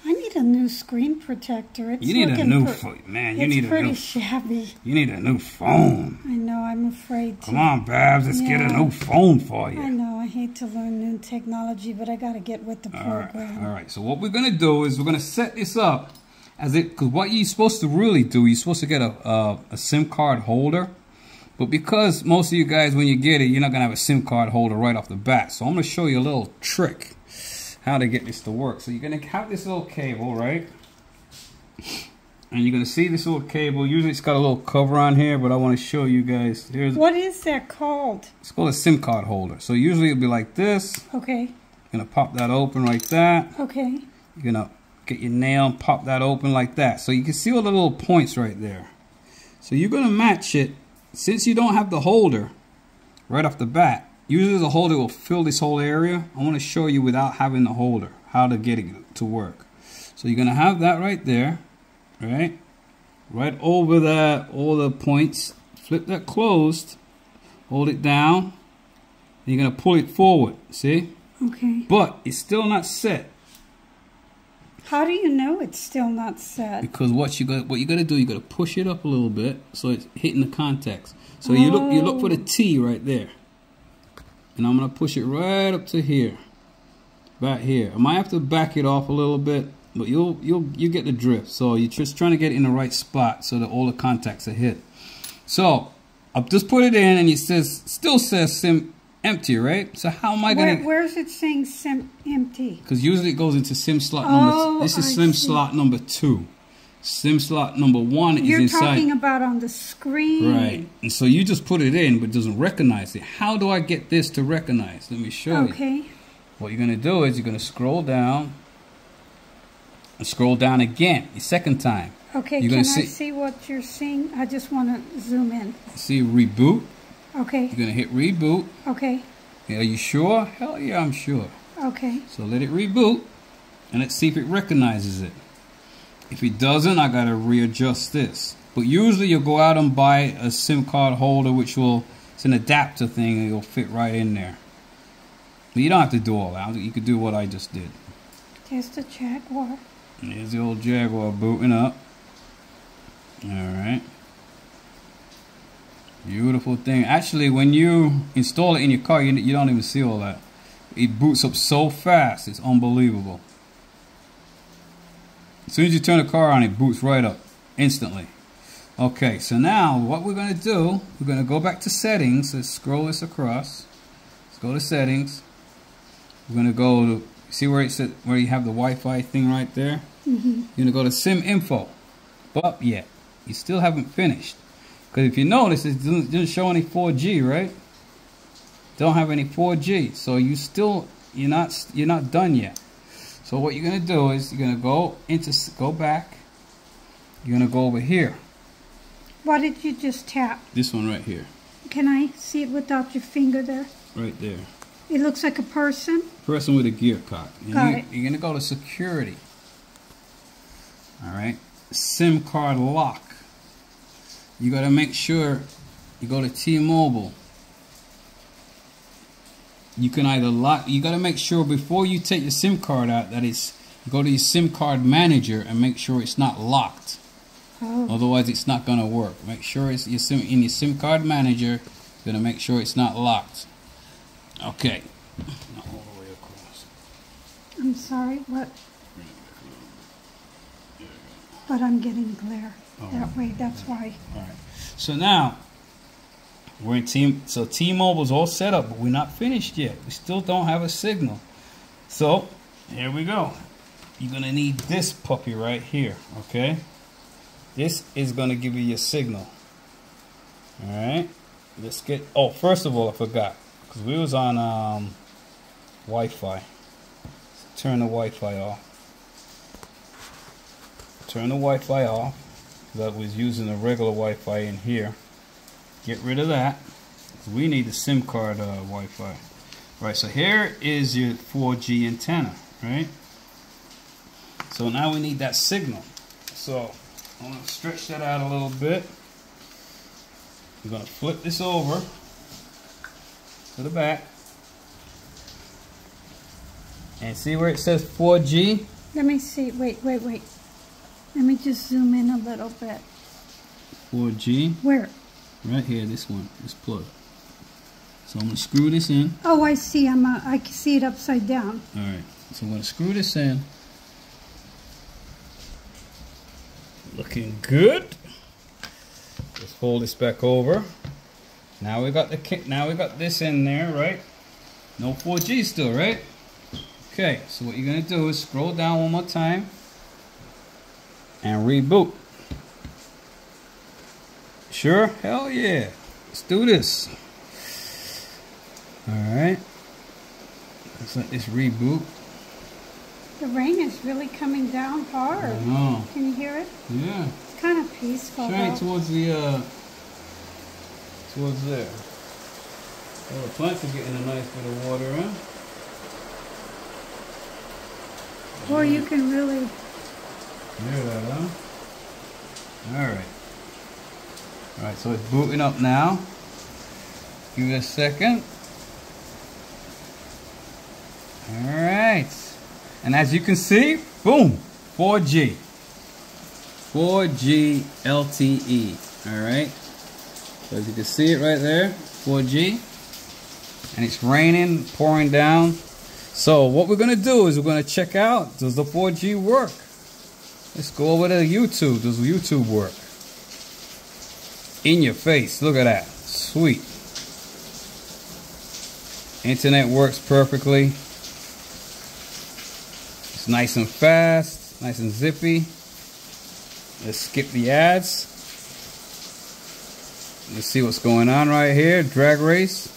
I need a new screen protector. It's you need a new phone, man. You need a new. It's pretty shabby. You need a new phone. I know. I'm afraid to. Come on, Babs. Let's get a new phone for you. I know. I hate to learn new technology, but I got to get with the program. All right. So what we're gonna do is we're gonna set this up as it. Because what you're supposed to really do, you're supposed to get a SIM card holder. But because most of you guys, when you get it, you're not gonna have a SIM card holder right off the bat. So I'm gonna show you a little trick how to get this to work. So you're gonna have this little cable, right? And you're gonna see this little cable. Usually it's got a little cover on here, but I want to show you guys. What is that called? It's called a SIM card holder. So usually it'll be like this. Okay. You're gonna pop that open like that. Okay. You're gonna get your nail and pop that open like that. So you can see all the little points right there. So you're gonna match it. Since you don't have the holder right off the bat, usually the holder will fill this whole area. I want to show you without having the holder how to get it to work. So you're going to have that right there, right? Right over that, all the points. Flip that closed, hold it down. You're going to pull it forward, see? Okay. But it's still not set. How do you know it's still not set? Because what you got to do, you got to push it up a little bit so it's hitting the contacts. So you look for the T right there. And I'm gonna push it right up to here, back here. I might have to back it off a little bit, but you get the drift. So you're just trying to get it in the right spot so that all the contacts are hit. So I've just put it in, and it still says SIM empty, right? So how am I gonna? Where is it saying SIM empty? Because usually it goes into SIM slot number. This is SIM slot number 2. SIM slot number 1 is inside. You're talking about on the screen. Right. And so you just put it in, but it doesn't recognize it. How do I get this to recognize? Let me show you. Okay. What you're going to do is you're going to scroll down and scroll down again, the second time. Okay, can I see what you're seeing? I just want to zoom in. See reboot? Okay. You're going to hit reboot. Okay. Are you sure? Hell yeah, I'm sure. Okay. So let it reboot, and let's see if it recognizes it. If it doesn't, I gotta readjust this. But usually you'll go out and buy a SIM card holder, which it's an adapter thing, and it'll fit right in there. But you don't have to do all that. You could do what I just did. There's the Jaguar. And there's the old Jaguar booting up. Alright. Beautiful thing. Actually, when you install it in your car, you don't even see all that. It boots up so fast, it's unbelievable. As soon as you turn the car on, it boots right up instantly. Okay, so now what we're going to do, we're going to go back to settings. Let's scroll this across. Let's go to settings. We're going to go to, see where it said, where you have the Wi-Fi thing right there? Mm-hmm. You're going to go to SIM info. But yet, you still haven't finished. Because if you notice, it doesn't show any 4G, right? Don't have any 4G. So you're not done yet. So what you're going to do is you're going to go back. You're going to go over here. What did you just tap? This one right here. Can I see it without your finger there? Right there. It looks like a person. Person with a gear cock. Got it. You're going to go to security. All right. SIM card lock. You got to make sure you go to T-Mobile. You can either lock, you got to make sure before you take your SIM card out that it's, go to your SIM card manager and make sure it's not locked. Oh. Otherwise it's not going to work. Make sure it's your SIM, in your SIM card manager, you're going to make sure it's not locked. Okay. Not all the way across. I'm sorry, what? But I'm getting glare that way, that's why. Alright. So now, we're in T-Mobile's all set up, but we're not finished yet. We still don't have a signal. So, here we go. You're going to need this puppy right here, okay? This is going to give you your signal. Alright? Let's get, oh, first of all, I forgot. Because we was on Wi-Fi. So turn the Wi-Fi off. Turn the Wi-Fi off. That was using the regular Wi-Fi in here. Get rid of that. We need the SIM card Wi-Fi. Right, so here is your 4G antenna, right? So now we need that signal. So I'm going to stretch that out a little bit. I'm going to flip this over to the back. And see where it says 4G? Let me see, wait. Let me just zoom in a little bit. 4G. Where? Right here, this one, this plug. So I'm going to screw this in. Oh, I see, I can see it upside down. Alright, so I'm going to screw this in. Looking good. Let's fold this back over. Now we got this in there, right? No 4G still, right? Okay, so what you're gonna do is scroll down one more time and reboot. Sure? Hell yeah. Let's do this. Alright. Let's let this reboot. The rain is really coming down hard. I know. Can you hear it? Yeah. It's kind of peaceful. Straight towards the towards there. Well, the plants are getting a nice bit of water in. Boy, you can really... Hear that, huh? Alright. Alright, so it's booting up now. Give it a second. Alright. And as you can see, boom, 4G. 4G LTE. Alright. So as you can see it right there, 4G. And it's raining, pouring down. So what we're going to do is we're going to check out, does the 4G work? Let's go over to YouTube. Does YouTube work? In your face. Look at that. Sweet. Internet works perfectly. It's nice and fast, nice and zippy. Let's skip the ads. Let's see what's going on right here. Drag race.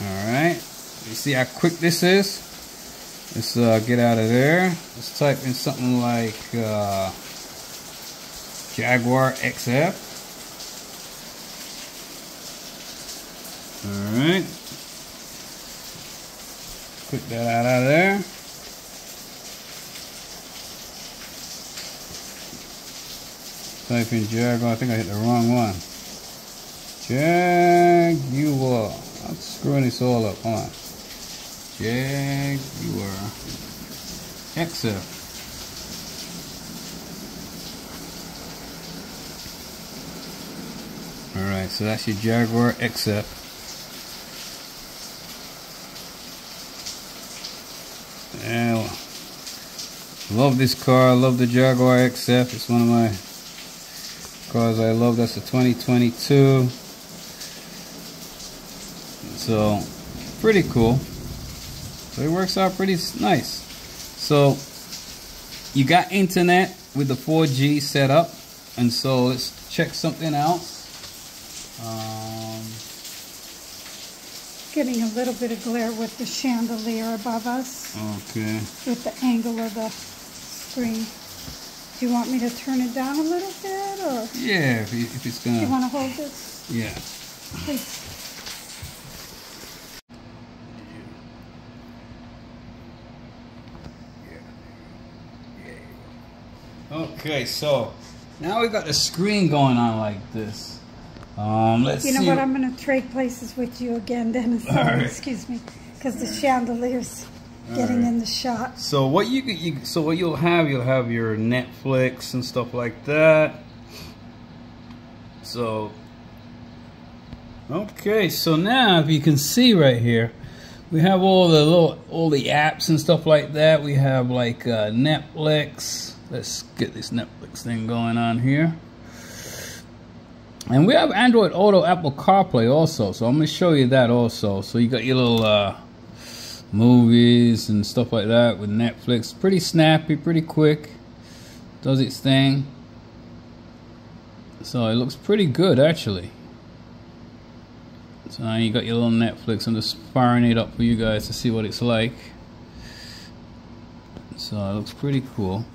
Alright. You see how quick this is? Let's get out of there. Let's type in something like Jaguar XJ. Alright. Click that out of there. Type in Jaguar. I think I hit the wrong one. Jaguar. I'm screwing this all up. Hold on. Jaguar XJ. Alright, so that's your Jaguar XJ. Yeah, love this car. I love the Jaguar XJ. It's one of my cars I love. That's the 2022. So, pretty cool. So it works out pretty nice. So, you got internet with the 4G set up. And so, let's check something else. Getting a little bit of glare with the chandelier above us. Okay. With the angle of the screen. Do you want me to turn it down a little bit, or? Yeah, if it's gonna. Do you want to hold this? Yeah. Please. Okay, so now we got the screen going on like this. Let's see. You know what? I'm going to trade places with you again, Dennis. Right. Excuse me, because the chandelier's getting in the shot. So what you'll have your Netflix and stuff like that. So okay, so now if you can see right here, we have all the apps and stuff like that. We have like Netflix. Let's get this Netflix thing going on here. And we have Android Auto, Apple CarPlay also. So I'm going to show you that also. So you got your little movies and stuff like that with Netflix. Pretty snappy, pretty quick. Does its thing. So it looks pretty good actually. So now you got your little Netflix. I'm just firing it up for you guys to see what it's like. So it looks pretty cool.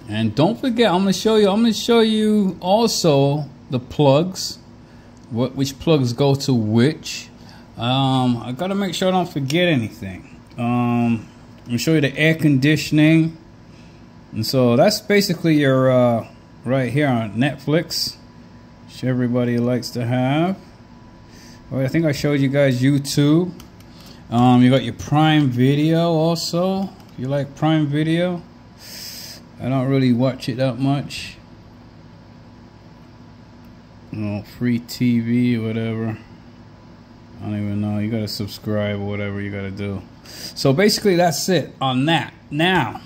And don't forget, I'm gonna show you also the plugs, which plugs go to which. I gotta make sure I don't forget anything. I'm gonna show you the air conditioning, and so that's basically your right here on Netflix, which everybody likes to have. Well, I think I showed you guys YouTube. You got your Prime Video also. If you like Prime Video. I don't really watch it that much. You know, free TV or whatever. I don't even know. You gotta subscribe or whatever you gotta do. So basically that's it on that. Now,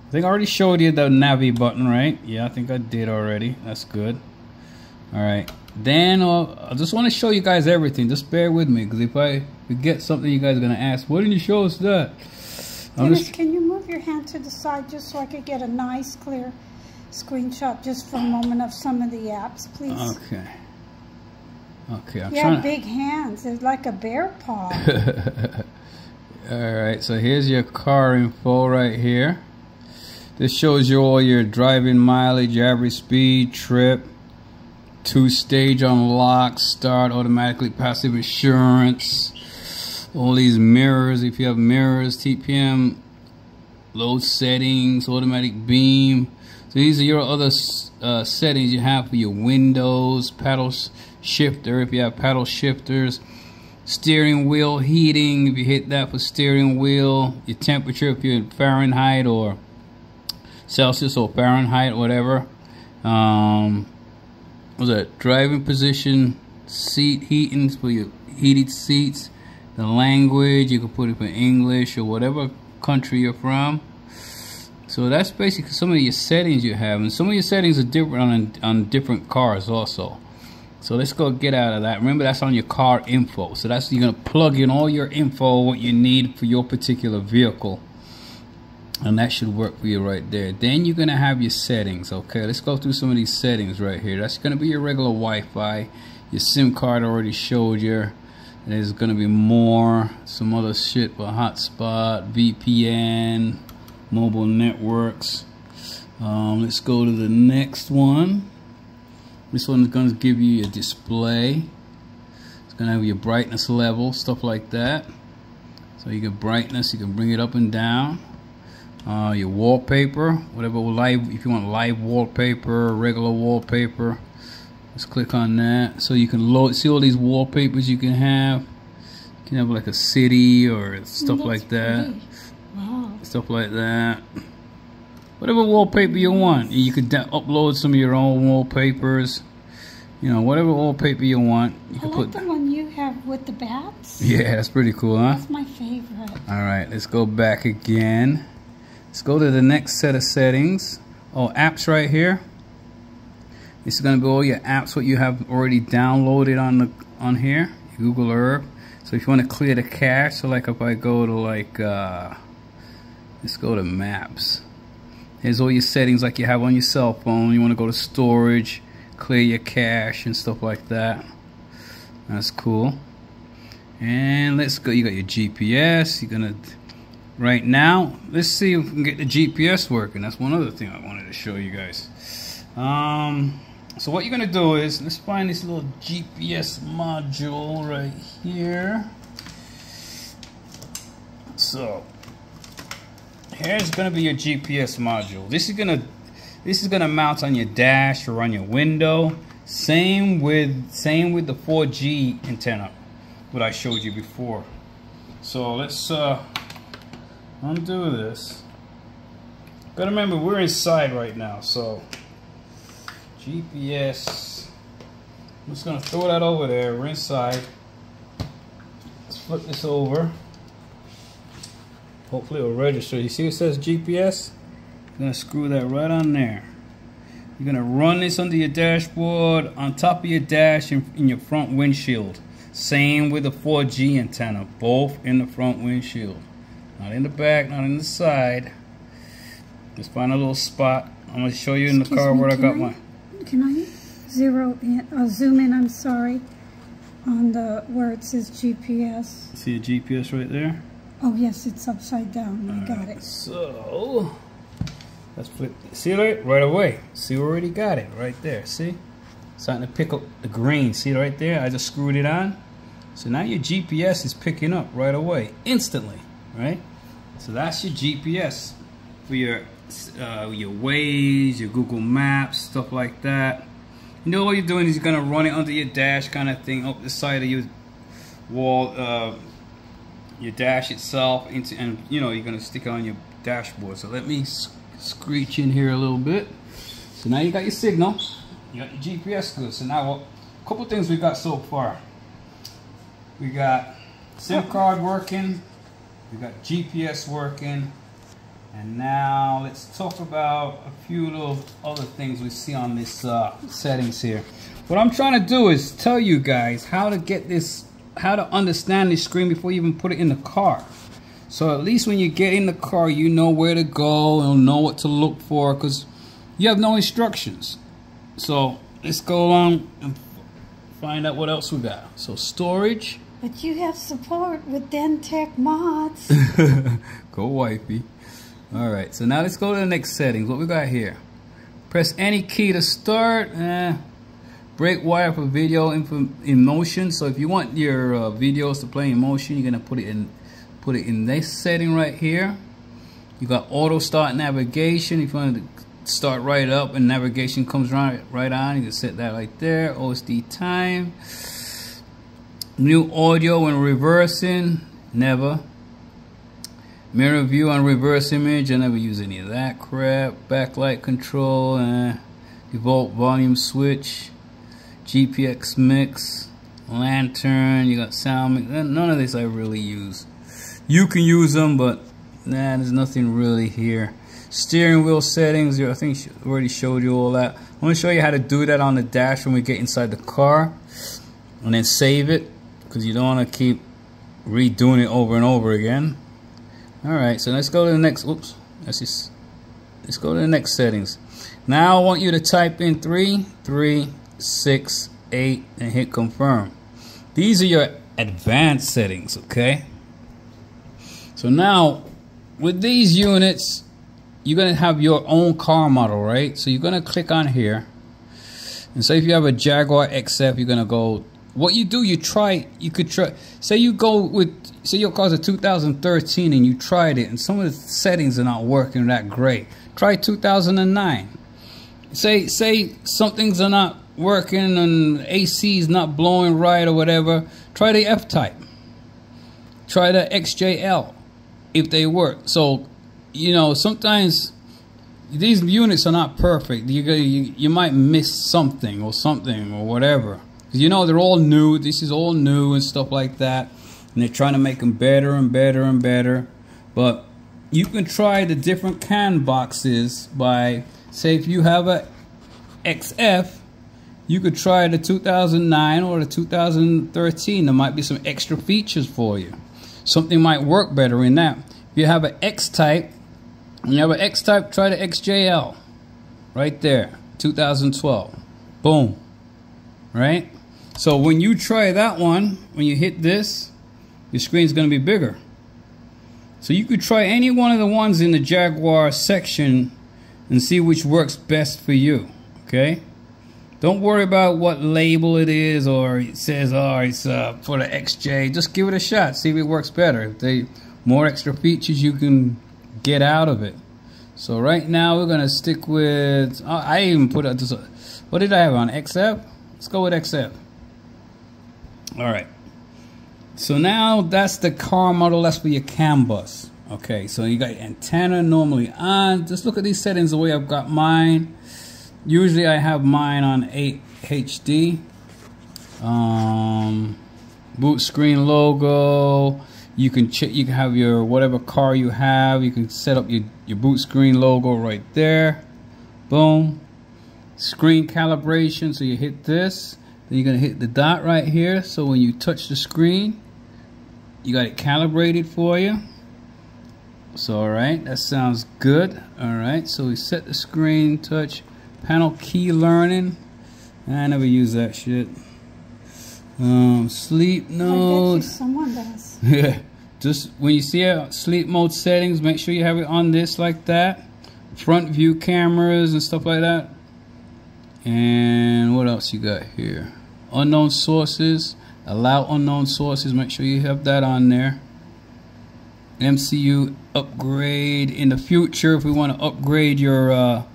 I think I already showed you the Navi button, right? Yeah, I think I did already. That's good. Alright. Then I just want to show you guys everything. Just bear with me, because if I forget something, you guys are gonna ask, why didn't you show us that? Dennis, can you move your hand to the side just so I could get a nice clear screenshot just for a moment of some of the apps, please? Okay. Okay, I'm you trying have big hands. They're like a bear paw. Alright, so here's your car info right here. This shows you all your driving mileage, average speed, trip, 2-stage unlock, start, automatically passive insurance. All these mirrors, if you have mirrors, TPM, load settings, automatic beam. So these are your other settings you have for your windows, paddle shifter if you have paddle shifters, steering wheel heating if you hit that for steering wheel, your temperature if you're in Fahrenheit or Celsius or Fahrenheit, whatever. What's that? Driving position, seat heating for your heated seats. The language, you can put it for English or whatever country you're from. So that's basically some of your settings you have, and some of your settings are different on different cars also. So let's go get out of that. Remember, that's on your car info. So that's, you're gonna plug in all your info, what you need for your particular vehicle, and that should work for you right there. Then you're gonna have your settings. Okay, let's go through some of these settings right here. That's gonna be your regular Wi-Fi. Your SIM card already showed you. There's gonna be more, some other shit for hotspot, VPN, mobile networks. Let's go to the next one. This one is gonna give you your display. It's gonna have your brightness level, stuff like that. So you get brightness, you can bring it up and down. Your wallpaper, whatever live, if you want live wallpaper, regular wallpaper. Let's click on that, so you can load. See all these wallpapers you can have. You can have like a city or stuff like that. Wow. Stuff like that. Whatever wallpaper you want. You can upload some of your own wallpapers. You know, whatever wallpaper you want. You can put the one you have with the bats. Yeah, that's pretty cool, huh? That's my favorite. All right, let's go back again. Let's go to the next set of settings. Oh, apps right here. This is going to be all your apps, what you have already downloaded on here, Google Earth. So if you want to clear the cache, so like if I go to like, let's go to Maps. Here's all your settings like you have on your cell phone. You want to go to storage, clear your cache and stuff like that. That's cool. And let's go. You got your GPS. You're gonna right now. Let's see if we can get the GPS working. That's one other thing I wanted to show you guys. So what you're gonna do is, let's find this little GPS module right here. So here's gonna be your GPS module. This is gonna mount on your dash or on your window. Same with the 4G antenna, what I showed you before. So let's undo this. Gotta remember we're inside right now, so GPS. I'm just gonna throw that over there. We're inside. Let's flip this over. Hopefully it'll register. You see it says GPS? You're gonna screw that right on there. You're gonna run this under your dashboard, on top of your dash, in your front windshield. Same with the 4G antenna, both in the front windshield. Not in the back, not in the side. Just find a little spot. I'm gonna show you in the car where I got mine. Can I zero in, zoom in, I'm sorry, on the where it says GPS? See the GPS right there? Oh yes, it's upside down. I got it. So let's flip it. See it right away. See, we already got it right there. See? Starting to pick up the green. See it right there? I just screwed it on. So now your GPS is picking up right away, instantly, right? So that's your GPS for your Waze, your Google Maps, stuff like that. You know what you're doing is you're gonna run it under your dash, kind of thing, up the side of your wall, your dash itself, and you know you're gonna stick it on your dashboard. So let me screech in here a little bit. So now you got your signal, you got your GPS good. So now a couple things we got so far. We got SIM card working, we got GPS working, and now let's talk about a few little other things we see on this settings here. What I'm trying to do is tell you guys how to get this, how to understand this screen before you even put it in the car. So at least when you get in the car, you know where to go and know what to look for, because you have no instructions. So let's go along and find out what else we got. So storage. But you have support with Dentech mods. Go wifey. Alright, so now let's go to the next settings. What we got here? Press any key to start. Break wire for video in motion. So if you want your videos to play in motion, you're gonna put it in this setting right here. You got auto start navigation. If you want to start right up and navigation comes right on, you can set that right there. OSD time. New audio when reversing, never. Mirror view on reverse image, I never use any of that crap. Backlight control, default volume switch, GPX mix, lantern, you got sound mix. None of this I really use. You can use them, but nah, there's nothing really here. Steering wheel settings, I think I already showed you all that. I'm going to show you how to do that on the dash when we get inside the car, and then save it, because you don't want to keep redoing it over and over again. Alright, so let's go to the next, let's go to the next settings. Now I want you to type in 3368 and hit confirm. These are your advanced settings, okay? So now, with these units, you're going to have your own car model, right? So you're going to click on here. And say if you have a Jaguar XJ, you're going to go, what you do, you could try, say you go with, say your car's a 2013 and you tried it and some of the settings are not working that great. Try 2009. Say some things are not working and AC is not blowing right or whatever. Try the F-type. Try the XJL if they work. So, you know, sometimes these units are not perfect. You might miss something or whatever. You know, they're all new. This is all new and stuff like that. And they're trying to make them better and better and better. But you can try the different CAN boxes by, say, if you have a XF, you could try the 2009 or the 2013. There might be some extra features for you. Something might work better in that. If you have an X-type, when you have an X-type, try the XJL. Right there, 2012. Boom. Right? So when you try that one, when you hit this, your screen's going to be bigger. So you could try any one of the ones in the Jaguar section and see which works best for you. Okay? Don't worry about what label it is or it says, oh, it's for the XJ. Just give it a shot. See if it works better. If they more extra features you can get out of it. So right now we're gonna stick with, I even put it this, what did I have on, XF? Let's go with XF. Alright, so now that's the car model, that's for your CAN bus. Okay, so you got your antenna normally on. Just look at these settings the way I've got mine. Usually I have mine on 8 HD. Boot screen logo. You can have your whatever car you have. You can set up your boot screen logo right there. Boom. Screen calibration. So you hit this. Then you're gonna hit the dot right here. So when you touch the screen, you got it calibrated for you. So alright, that sounds good. Alright, so we set the screen touch, panel key learning. I never use that shit. Sleep mode. I bet you someone does. Yeah, just when you see a sleep mode settings, make sure you have it on this like that. Front view cameras and stuff like that. And what else you got here? Unknown sources. Allow unknown sources. Make sure you have that on there. MCU upgrade in the future. If we want to upgrade your, we're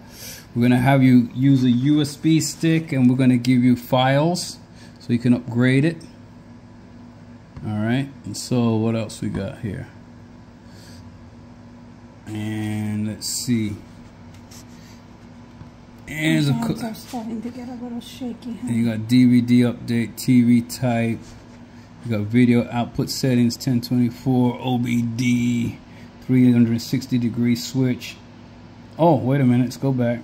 going to have you use a USB stick, and we're going to give you files so you can upgrade it. Alright, and so what else we got here? And let's see. And hands are starting to get a little shaky. Huh? You got DVD update, TV type. You got video output settings, 1024, OBD, 360 degree switch. Oh, wait a minute, let's go back.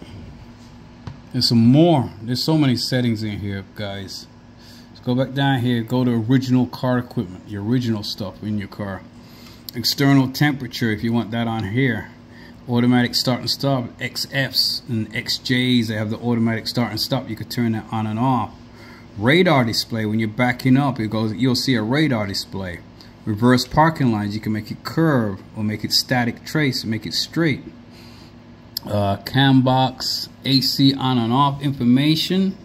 There's some more. There's so many settings in here, guys. Let's go back down here, go to original car equipment, your original stuff in your car. External temperature, if you want that on here. Automatic start and stop, XFs and XJs, they have the automatic start and stop. You could turn that on and off. Radar display, when you're backing up, it goes, you'll see a radar display. Reverse parking lines, you can make it curve or make it static trace, make it straight. Cam box, AC on and off information.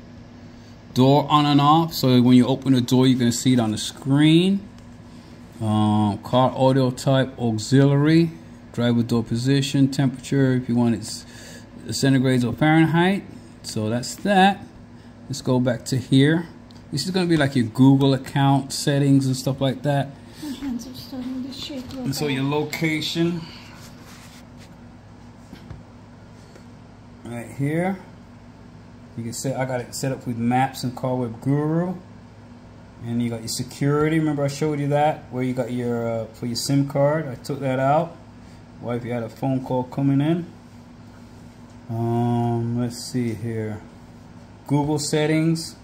Door on and off, so when you open the door you're going to see it on the screen. Car audio type, auxiliary. Driver door position, temperature, if you want it centigrades or Fahrenheit. So that's that. Let's go back to here. This is going to be like your Google account settings and stuff like that. My hands are starting to shake. And so your location. Right here. You can set, I got it set up with Maps and Car Web Guru. And you got your security. Remember I showed you that? Where you got your, for your SIM card. I took that out. What if you had a phone call coming in? Let's see here. Google settings.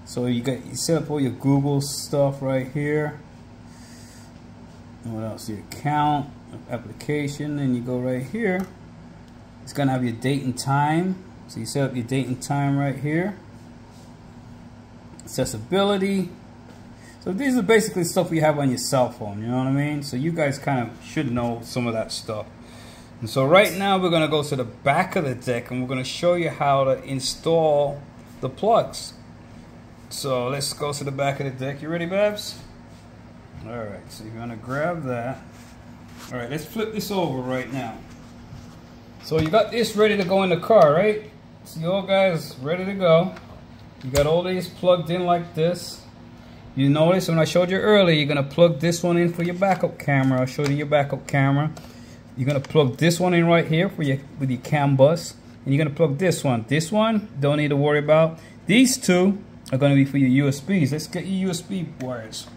So you set up all your Google stuff right here. And what else? Your account, application, and you go right here. It's gonna have your date and time. So you set up your date and time right here. Accessibility. So these are basically stuff you have on your cell phone, you know what I mean? So you guys kind of should know some of that stuff. And so right now we're going to go to the back of the deck and we're going to show you how to install the plugs. So let's go to the back of the deck. You ready, Babs? Alright, so you're going to grab that. Alright, let's flip this over right now. So you got this ready to go in the car, right? So you all guys ready to go. You got all these plugged in like this. You notice when I showed you earlier, you're going to plug this one in for your backup camera. I'll show you your backup camera. You're going to plug this one in right here for with your CAN bus. And you're going to plug this one. This one, don't need to worry about. These two are going to be for your USBs. Let's get your USB wires.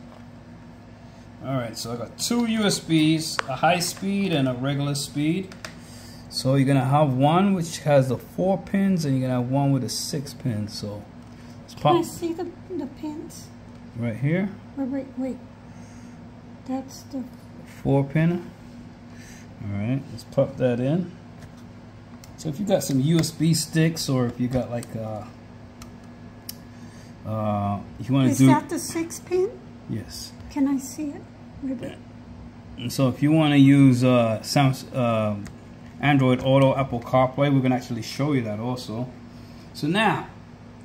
Alright, so I got two USBs, a high speed and a regular speed. So you're going to have one which has the 4 pins and you're going to have one with the 6 pins. So let's pop. Can I see the pins? Right here. Wait. That's the 4 pin. Alright, let's pop that in. So if you got some USB sticks or if you got like if you want to do. Is that the 6 pin? Yes. Can I see it? And so if you want to use Android Auto, Apple CarPlay, we're going to actually show you that also. So now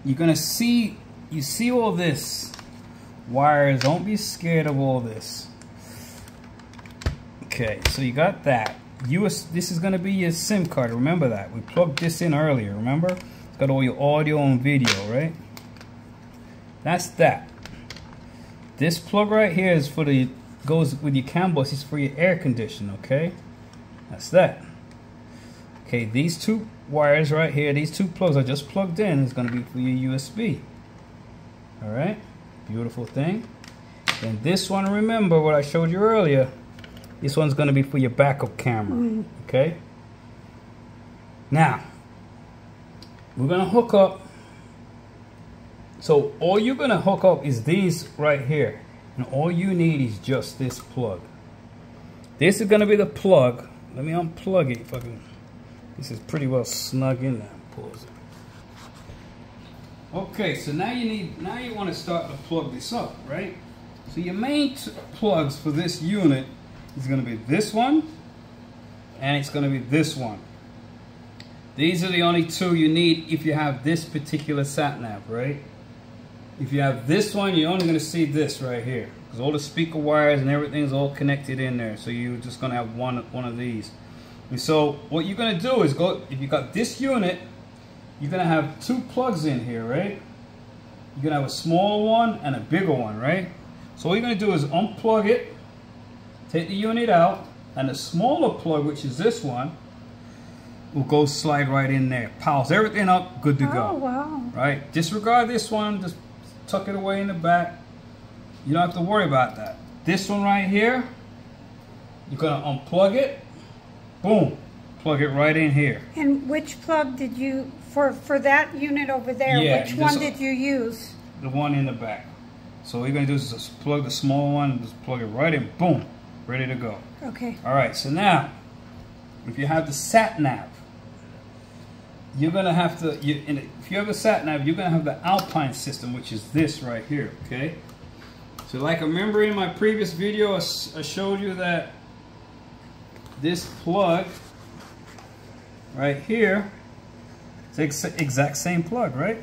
you're going to see, you see all this wires. Don't be scared of all this. Okay, so you got that. This is going to be your SIM card. Remember that. We plugged this in earlier, remember? It's got all your audio and video, right? That's that. This plug right here is for the, goes with your CAN bus. It's for your air conditioner, okay? That's that. Okay, these two wires right here, these two plugs I just plugged in is going to be for your USB. Alright, beautiful thing. And this one, remember what I showed you earlier, this one's going to be for your backup camera. Okay? Now, we're going to hook up. So all you're going to hook up is these right here. And all you need is just this plug. This is going to be the plug. Let me unplug it if I can. This is pretty well snug in there. Pause it. Okay, so now you want to start to plug this up, right? So your main plugs for this unit is going to be this one, and it's going to be this one. These are the only two you need if you have this particular sat-nav, right? If you have this one, you're only going to see this right here, because all the speaker wires and everything is all connected in there. So you're just going to have one of these. And so what you're going to do is go, if you got this unit, you're going to have two plugs in here, right? You're going to have a smaller one and a bigger one, right? So what you're going to do is unplug it, take the unit out, and the smaller plug, which is this one, will go slide right in there. Powers everything up, good to go. Oh, wow. Right? Disregard this one, just tuck it away in the back. You don't have to worry about that. This one right here, you're going to unplug it, boom, plug it right in here. And which plug did you, for that unit over there, Yeah, which one did you use? The one in the back. So what you're going to do is just plug the small one, just plug it right in, boom, ready to go. Okay. Alright, so now, if you have the sat-nav, you're going to have to, if you have a sat-nav, you're going to have the Alpine system, which is this right here, okay? So like I remember in my previous video, I showed you that this plug right here, it's the exact same plug, right?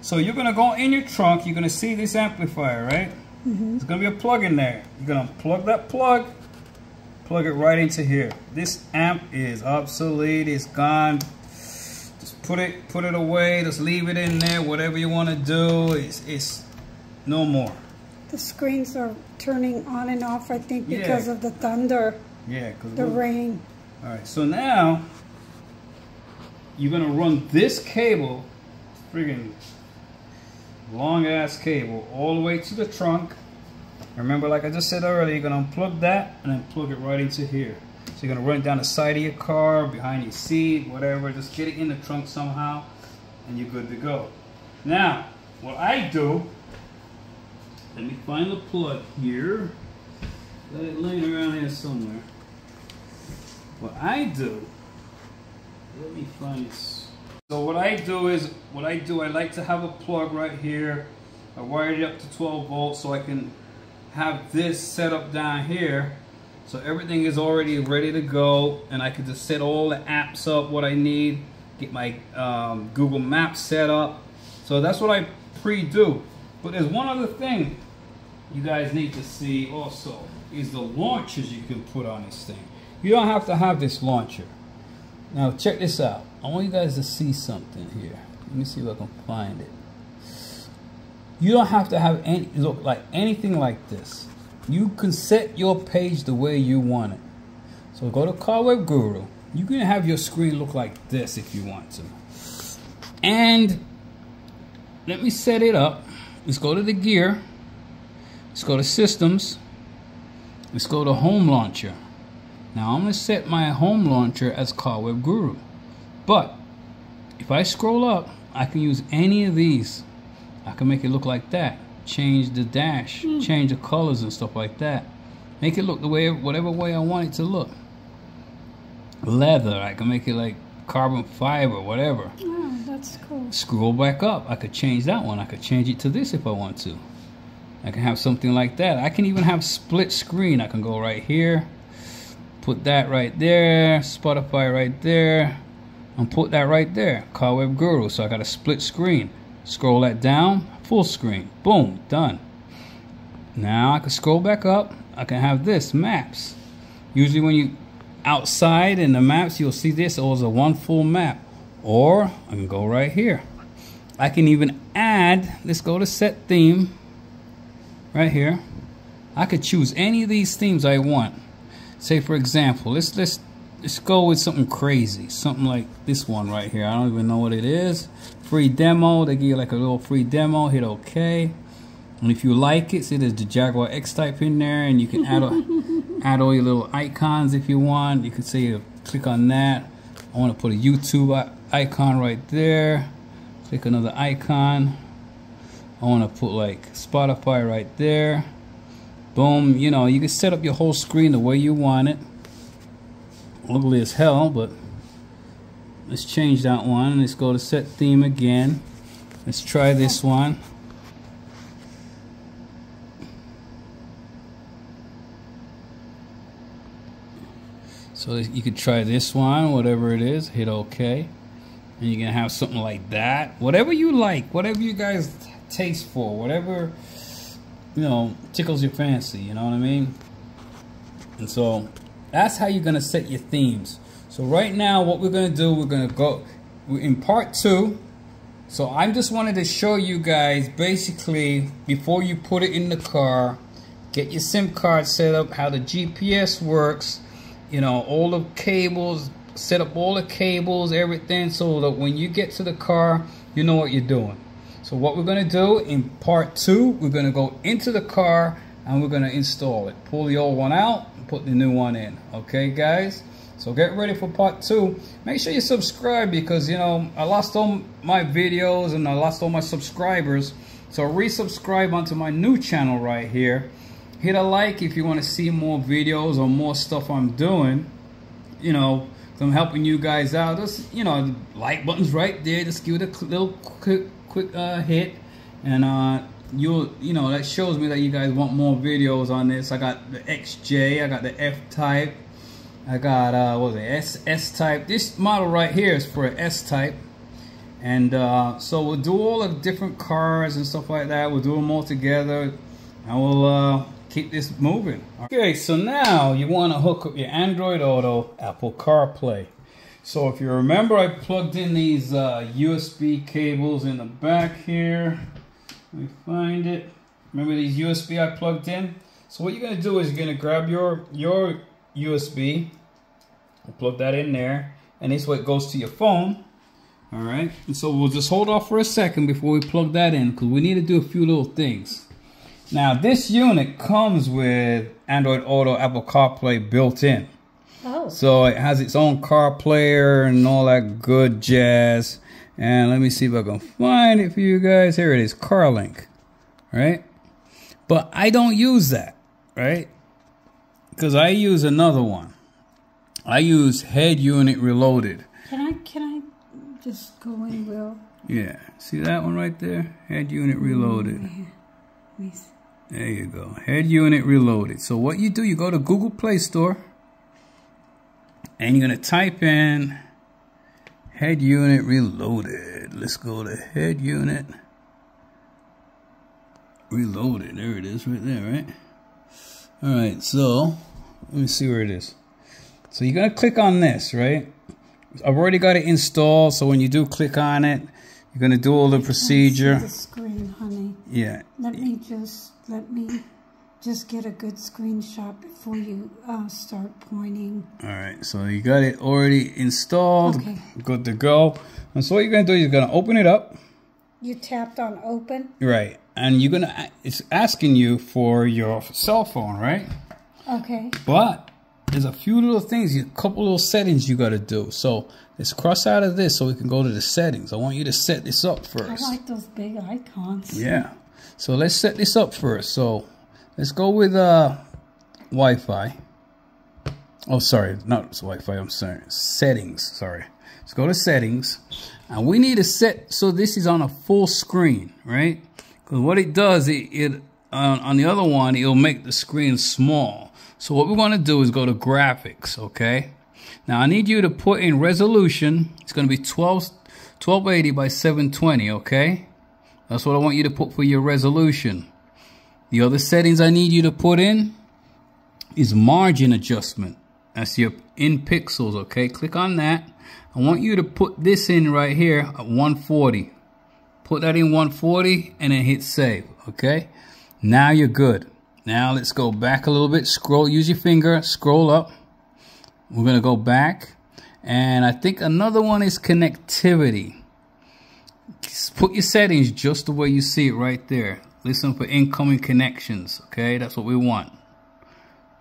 So you're going to go in your trunk, you're going to see this amplifier, right? There's going to be a plug in there. You're going to unplug that plug, plug it right into here. This amp is obsolete, it's gone. Just put it away, just leave it in there, whatever you want to do, it's no more. The screens are turning on and off, I think, because of the thunder, the rain. Alright, so now you're going to run this cable, friggin' long ass cable, all the way to the trunk. Remember, like I just said earlier, you're going to unplug that and then plug it right into here. So you're going to run it down the side of your car, behind your seat, whatever. Just get it in the trunk somehow and you're good to go. Now, what I do, let me find the plug here. Got it laying around here somewhere. What I do, let me find this. So what I do is, I like to have a plug right here. I wired it up to 12 volts so I can have this set up down here. So everything is already ready to go, and I can just set all the apps up, what I need, get my Google Maps set up. So that's what I pre-do. But there's one other thing you guys need to see also, is the launchers you can put on this thing. You don't have to have this launcher. Now check this out. I want you guys to see something here. Let me see if I can find it. You don't have to have any look like anything like this. You can set your page the way you want it. So go to Car Web Guru. You can have your screen look like this if you want to. And let me set it up. Let's go to the gear. Let's go to systems. Let's go to home launcher. Now I'm going to set my home launcher as Car Web Guru. But if I scroll up, I can use any of these. I can make it look like that. Change the dash, change the colors and stuff like that. Make it look the way, whatever way I want it to look. Leather, I can make it like carbon fiber, whatever. Oh, that's cool. Scroll back up, I could change that one. I could change it to this if I want to. I can have something like that. I can even have split screen. I can go right here, put that right there, Spotify right there, and put that right there, Car Web Guru. So I got a split screen. Scroll that down, full screen. Boom, done. Now I can scroll back up. I can have this, maps. Usually when you outside in the maps, you'll see this as a one full map. Or I can go right here. I can even add, let's go to set theme right here. I could choose any of these themes I want. Say for example, let's go with something crazy, something like this one right here. I don't even know what it is. Free demo. They give you like a little free demo. Hit OK. And if you like it, see there's the Jaguar X type in there, and you can add all your little icons if you want. You could say click on that. I want to put a YouTube icon right there. Click another icon. I want to put like Spotify right there. Boom. You know, you can set up your whole screen the way you want it. Ugly as hell, but let's change that one. Let's go to set theme again. Let's try this one. So you could try this one, whatever it is. Hit OK, and you can have something like that. Whatever you like, whatever you guys taste for, whatever, you know, tickles your fancy. You know what I mean? And so that's how you're gonna set your themes. So right now, what we're gonna do, we're gonna go in part 2. So I just wanted to show you guys basically before you put it in the car, get your SIM card set up, how the GPS works. You know, all the cables, set up all the cables, everything, so that when you get to the car, you know what you're doing. So what we're going to do in part 2, we're going to go into the car and we're going to install it. Pull the old one out and put the new one in. Okay, guys? So get ready for part 2. Make sure you subscribe because, you know, I lost all my videos and I lost all my subscribers. So resubscribe onto my new channel right here. Hit a like if you want to see more videos or more stuff I'm doing. You know, I'm helping you guys out. Just, you know, the like button's right there. Just give it a little quick hit, and you know, that shows me that you guys want more videos on this. I got the XJ, I got the F type, I got what was it, S type. This model right here is for an S type, and so we'll do all the different cars and stuff like that. We'll do them all together, and we'll keep this moving. Okay, so now you want to hook up your Android Auto, Apple CarPlay. So if you remember, I plugged in these USB cables in the back here. Let me find it. Remember these USB I plugged in? So what you're going to do is you're going to grab your USB, plug that in there, and this way it goes to your phone. All right, and so we'll just hold off for a second before we plug that in because we need to do a few little things. Now, this unit comes with Android Auto, Apple CarPlay built in. Oh. So it has its own car player and all that good jazz. And let me see if I can find it for you guys. Here it is, CarLink, right? But I don't use that, right? Because I use another one. I use Head Unit Reloaded. Can I just go in real? Yeah, see that one right there? Head Unit Reloaded. Yeah. There you go. Head Unit Reloaded. So what you do, you go to Google Play Store and you're going to type in Head Unit Reloaded. Let's go to Head Unit Reloaded. There it is right there, right? Alright, so let me see where it is. So you're going to click on this, right? I've already got it installed, so when you do click on it, you're going to do all the procedure. The screen, honey. Yeah. Let me just get a good screenshot before you start pointing. All right, so you got it already installed. Okay. Good to go. And so what you're going to do is you're going to open it up. You tapped on open? Right. And you're going to, it's asking you for your cell phone, right? Okay. But there's a few little things, a couple little settings you got to do. So let's cross out of this so we can go to the settings. I want you to set this up first. I like those big icons. Yeah. So let's set this up first. So let's go with Wi-Fi. Oh, sorry, not Wi-Fi. I'm sorry. Settings. Sorry. Let's go to settings, and we need to set so this is on a full screen, right? Because what it does, it on the other one, it'll make the screen small. So what we're going to do is go to graphics. Okay. Now I need you to put in resolution. It's going to be 1280 by 720. Okay. That's what I want you to put for your resolution. The other settings I need you to put in is margin adjustment. That's your in pixels, okay? Click on that. I want you to put this in right here at 140. Put that in 140 and then hit save, okay? Now you're good. Now let's go back a little bit. Scroll, use your finger, scroll up. We're gonna go back. And I think another one is connectivity. Just put your settings just the way you see it right there. Listen for incoming connections, okay? That's what we want.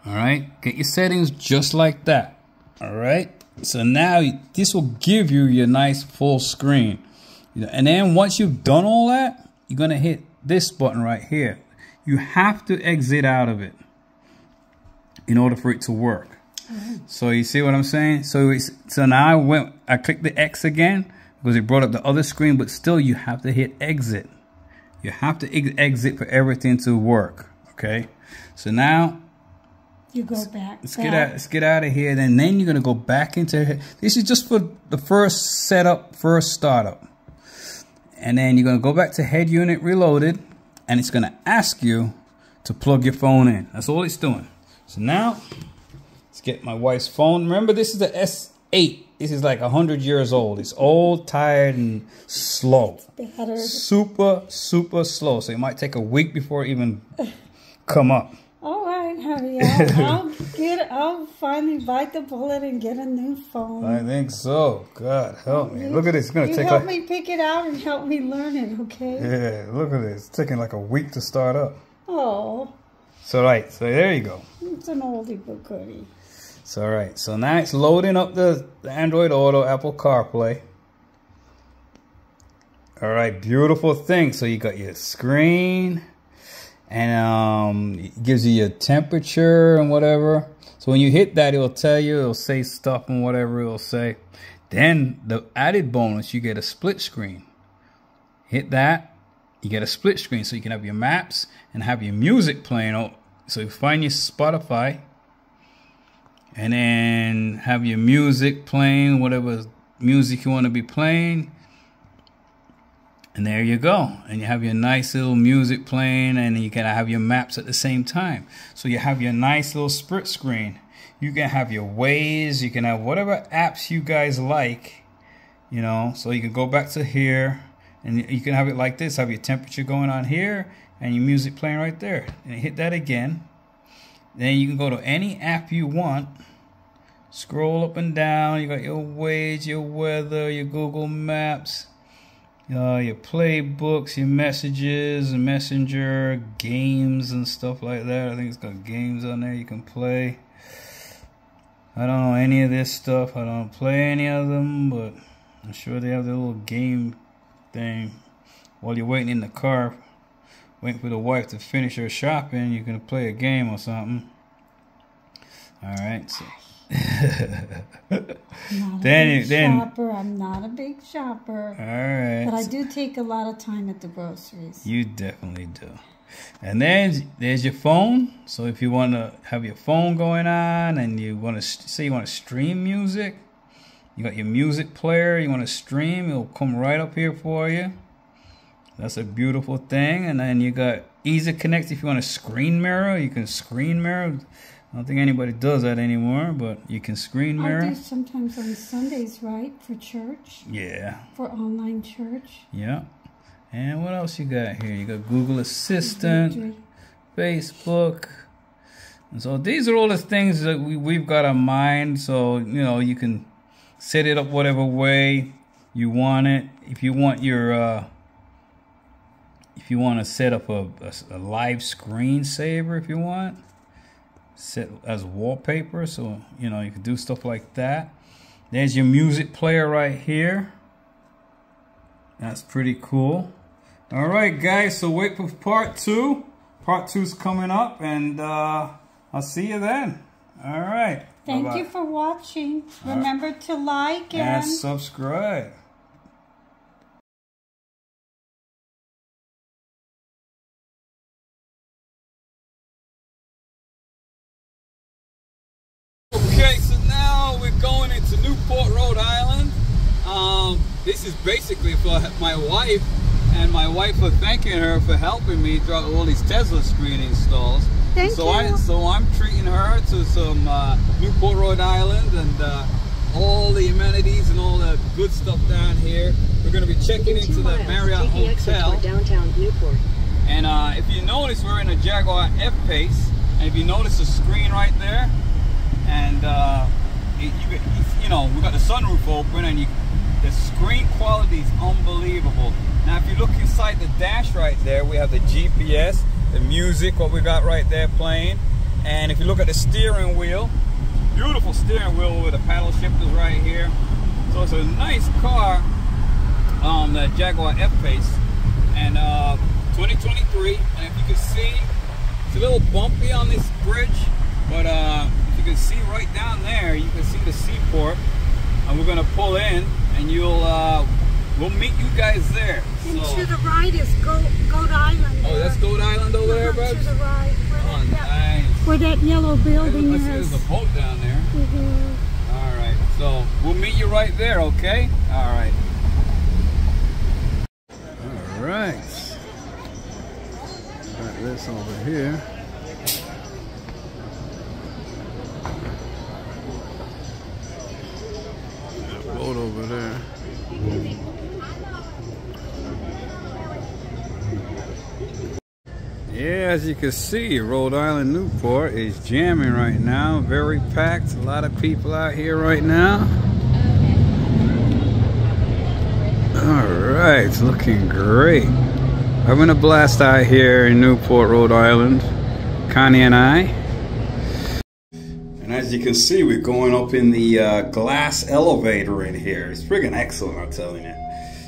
All right, get your settings just like that. All right, so now this will give you your nice full screen. And then once you've done all that, you're gonna hit this button right here. You have to exit out of it in order for it to work. So you see what I'm saying? So now I clicked the X again because it brought up the other screen, but still you have to hit exit. You have to exit for everything to work. Okay. So now you go back. Let's get out of here. Then you're gonna go back into. This is just for the first setup, first startup. And then you're gonna go back to head unit reloaded, and it's gonna ask you to plug your phone in. That's all it's doing. So now. Get my wife's phone. Remember, this is the S8. This is like 100 years old. It's old, tired, and slow. Super, super slow. So it might take a week before it even come up. All right, honey. I'll finally bite the bullet and get a new phone. I think so. God help me. Look at this. It's gonna take help me pick it out and help me learn it, okay? Yeah, look at this. It's taking like a week to start up. Oh. So so there you go. It's an oldie but goodie. So all right, so now it's loading up the Android Auto, Apple CarPlay. All right, beautiful thing. So you got your screen, and it gives you your temperature and whatever. So when you hit that, it'll tell you, it'll say stuff and whatever it'll say. Then the added bonus, you get a split screen. Hit that, you get a split screen, so you can have your maps and have your music playing. So you find your Spotify. And then have your music playing, whatever music you want to be playing. And there you go. And you have your nice little music playing, and you can have your maps at the same time. So you have your nice little split screen. You can have your Waze, you can have whatever apps you guys like, you know. So you can go back to here, and you can have it like this, have your temperature going on here, and your music playing right there. And hit that again. Then you can go to any app you want. Scroll up and down. You got your Waze, your weather, your Google Maps, your playbooks, your messages, and Messenger, games and stuff like that. I think it's got games on there you can play. I don't know any of this stuff. I don't play any of them, but I'm sure they have their little game thing. While you're waiting in the car, waiting for the wife to finish her shopping, you can play a game or something. All right. So. Shopper. I'm not a big shopper. All right. But I do take a lot of time at the groceries. You definitely do. And then there's your phone. So if you want to have your phone going on and you want to say you want to stream music, you got your music player, you want to stream, it'll come right up here for you. That's a beautiful thing. And then you got Easy Connect. If you want to screen mirror, you can screen mirror. I don't think anybody does that anymore, but you can screen mirror. I do sometimes on Sundays, right? For church. Yeah. For online church. Yeah. And what else you got here? You got Google Assistant, Facebook. And so these are all the things that we've got on mind. So, you know, you can set it up whatever way you want it. If you want your, if you want to set up a live screensaver, if you want. Set as wallpaper, so you know you can do stuff like that. There's your music player right here. That's pretty cool. All right, guys, so wait for part 2. Part 2's coming up, and I'll see you then. All right. Thank you for watching. Remember to like and subscribe. Okay, so now we're going into Newport, Rhode Island. This is basically for my wife, and my wife for thanking her for helping me throughout all these Tesla screen installs. Thank you. So I'm treating her to some Newport, Rhode Island, and all the amenities and all the good stuff down here. We're going to be checking into the Marriott Hotel downtown Newport. And if you notice, we're in a Jaguar F-Pace, and if you notice the screen right there, and you know, we got the sunroof open, and the screen quality is unbelievable. Now if you look inside the dash right there, we have the GPS, the music, what we got right there playing. And if you look at the steering wheel, beautiful steering wheel with the paddle shifters right here. So it's a nice car, the Jaguar F-Pace, and 2023. And if you can see, it's a little bumpy on this bridge, but if you can see right down there, you can see the seaport. And we're gonna pull in, and we'll meet you guys there. And to the right is Goat Island. Oh, that's Goat Island over there, bro? To the right. Oh, nice. Where that yellow building Let's see, is. there's a boat down there. All right, so we'll meet you right there, okay? All right. All right. Got this over here. Boat over there. Yeah, as you can see, Rhode Island Newport is jamming right now. Very packed. A lot of people out here right now. Alright, it's looking great. Having a blast out here in Newport, Rhode Island. Connie and I. And as you can see, we're going up in the glass elevator in here. It's friggin' excellent, I'm telling you.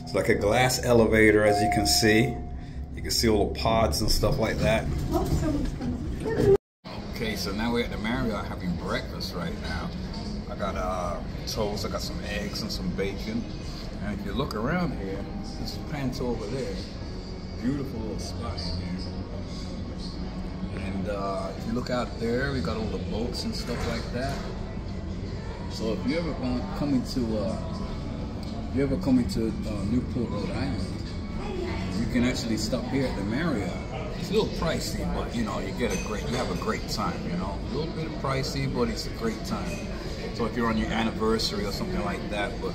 It's like a glass elevator, as you can see. You can see all the pods and stuff like that. Okay, so now we're at the Marriott having breakfast right now. I got toast, I got some eggs and some bacon. And if you look around here, this is Panto over there. Beautiful little spot in here. And if you look out there, we got all the boats and stuff like that. So if you ever come into Newport, Rhode Island, you can actually stop here at the Marriott. It's a little pricey, but you know, you have a great time, you know. A little bit pricey, but it's a great time. So if you're on your anniversary or something like that, but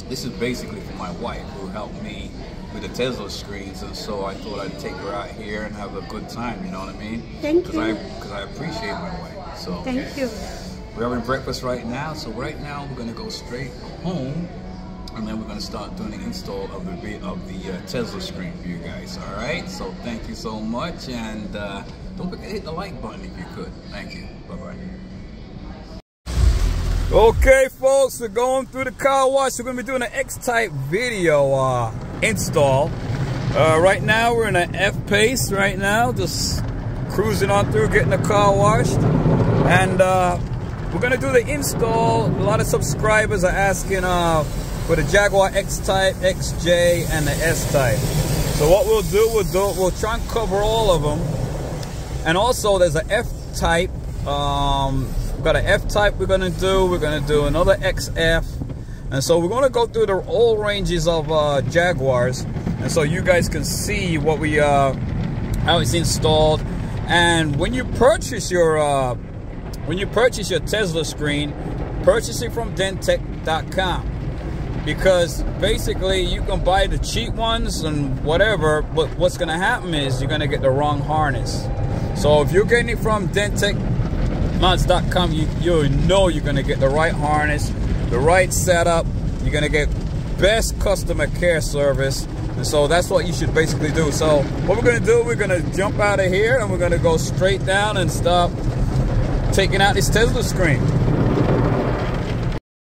this is basically for my wife who helped me with the Tesla screens, and so I thought I'd take her out here and have a good time, you know what I mean? Thank you. Because I appreciate my wife. So Thank you. we're having breakfast right now, so right now we're gonna go straight home. And then we're going to start doing the install of the Tesla screen for you guys. All right. So thank you so much, and don't forget to hit the like button if you could. Thank you. Bye bye. Okay, folks, we're going through the car wash. We're going to be doing an X-Type video install. Right now we're in an F-Pace. Right now, just cruising on through, getting the car washed, and we're going to do the install. A lot of subscribers are asking for the Jaguar X-Type, XJ, and the S-Type. So what we'll try and cover all of them. And also there's an F-Type. We've got an F-Type we're gonna do another XF. And so we're gonna go through all ranges of Jaguars. And so you guys can see what how it's installed. And when you purchase your Tesla screen, purchase it from Dentech.com. Because basically you can buy the cheap ones and whatever, but what's going to happen is you're going to get the wrong harness. So if you're getting it from dentechmods.com, you know you're going to get the right harness, the right setup. You're going to get best customer care service. And so that's what you should basically do. So what we're going to do, we're going to jump out of here and we're going to go straight down and start taking out this Tesla screen.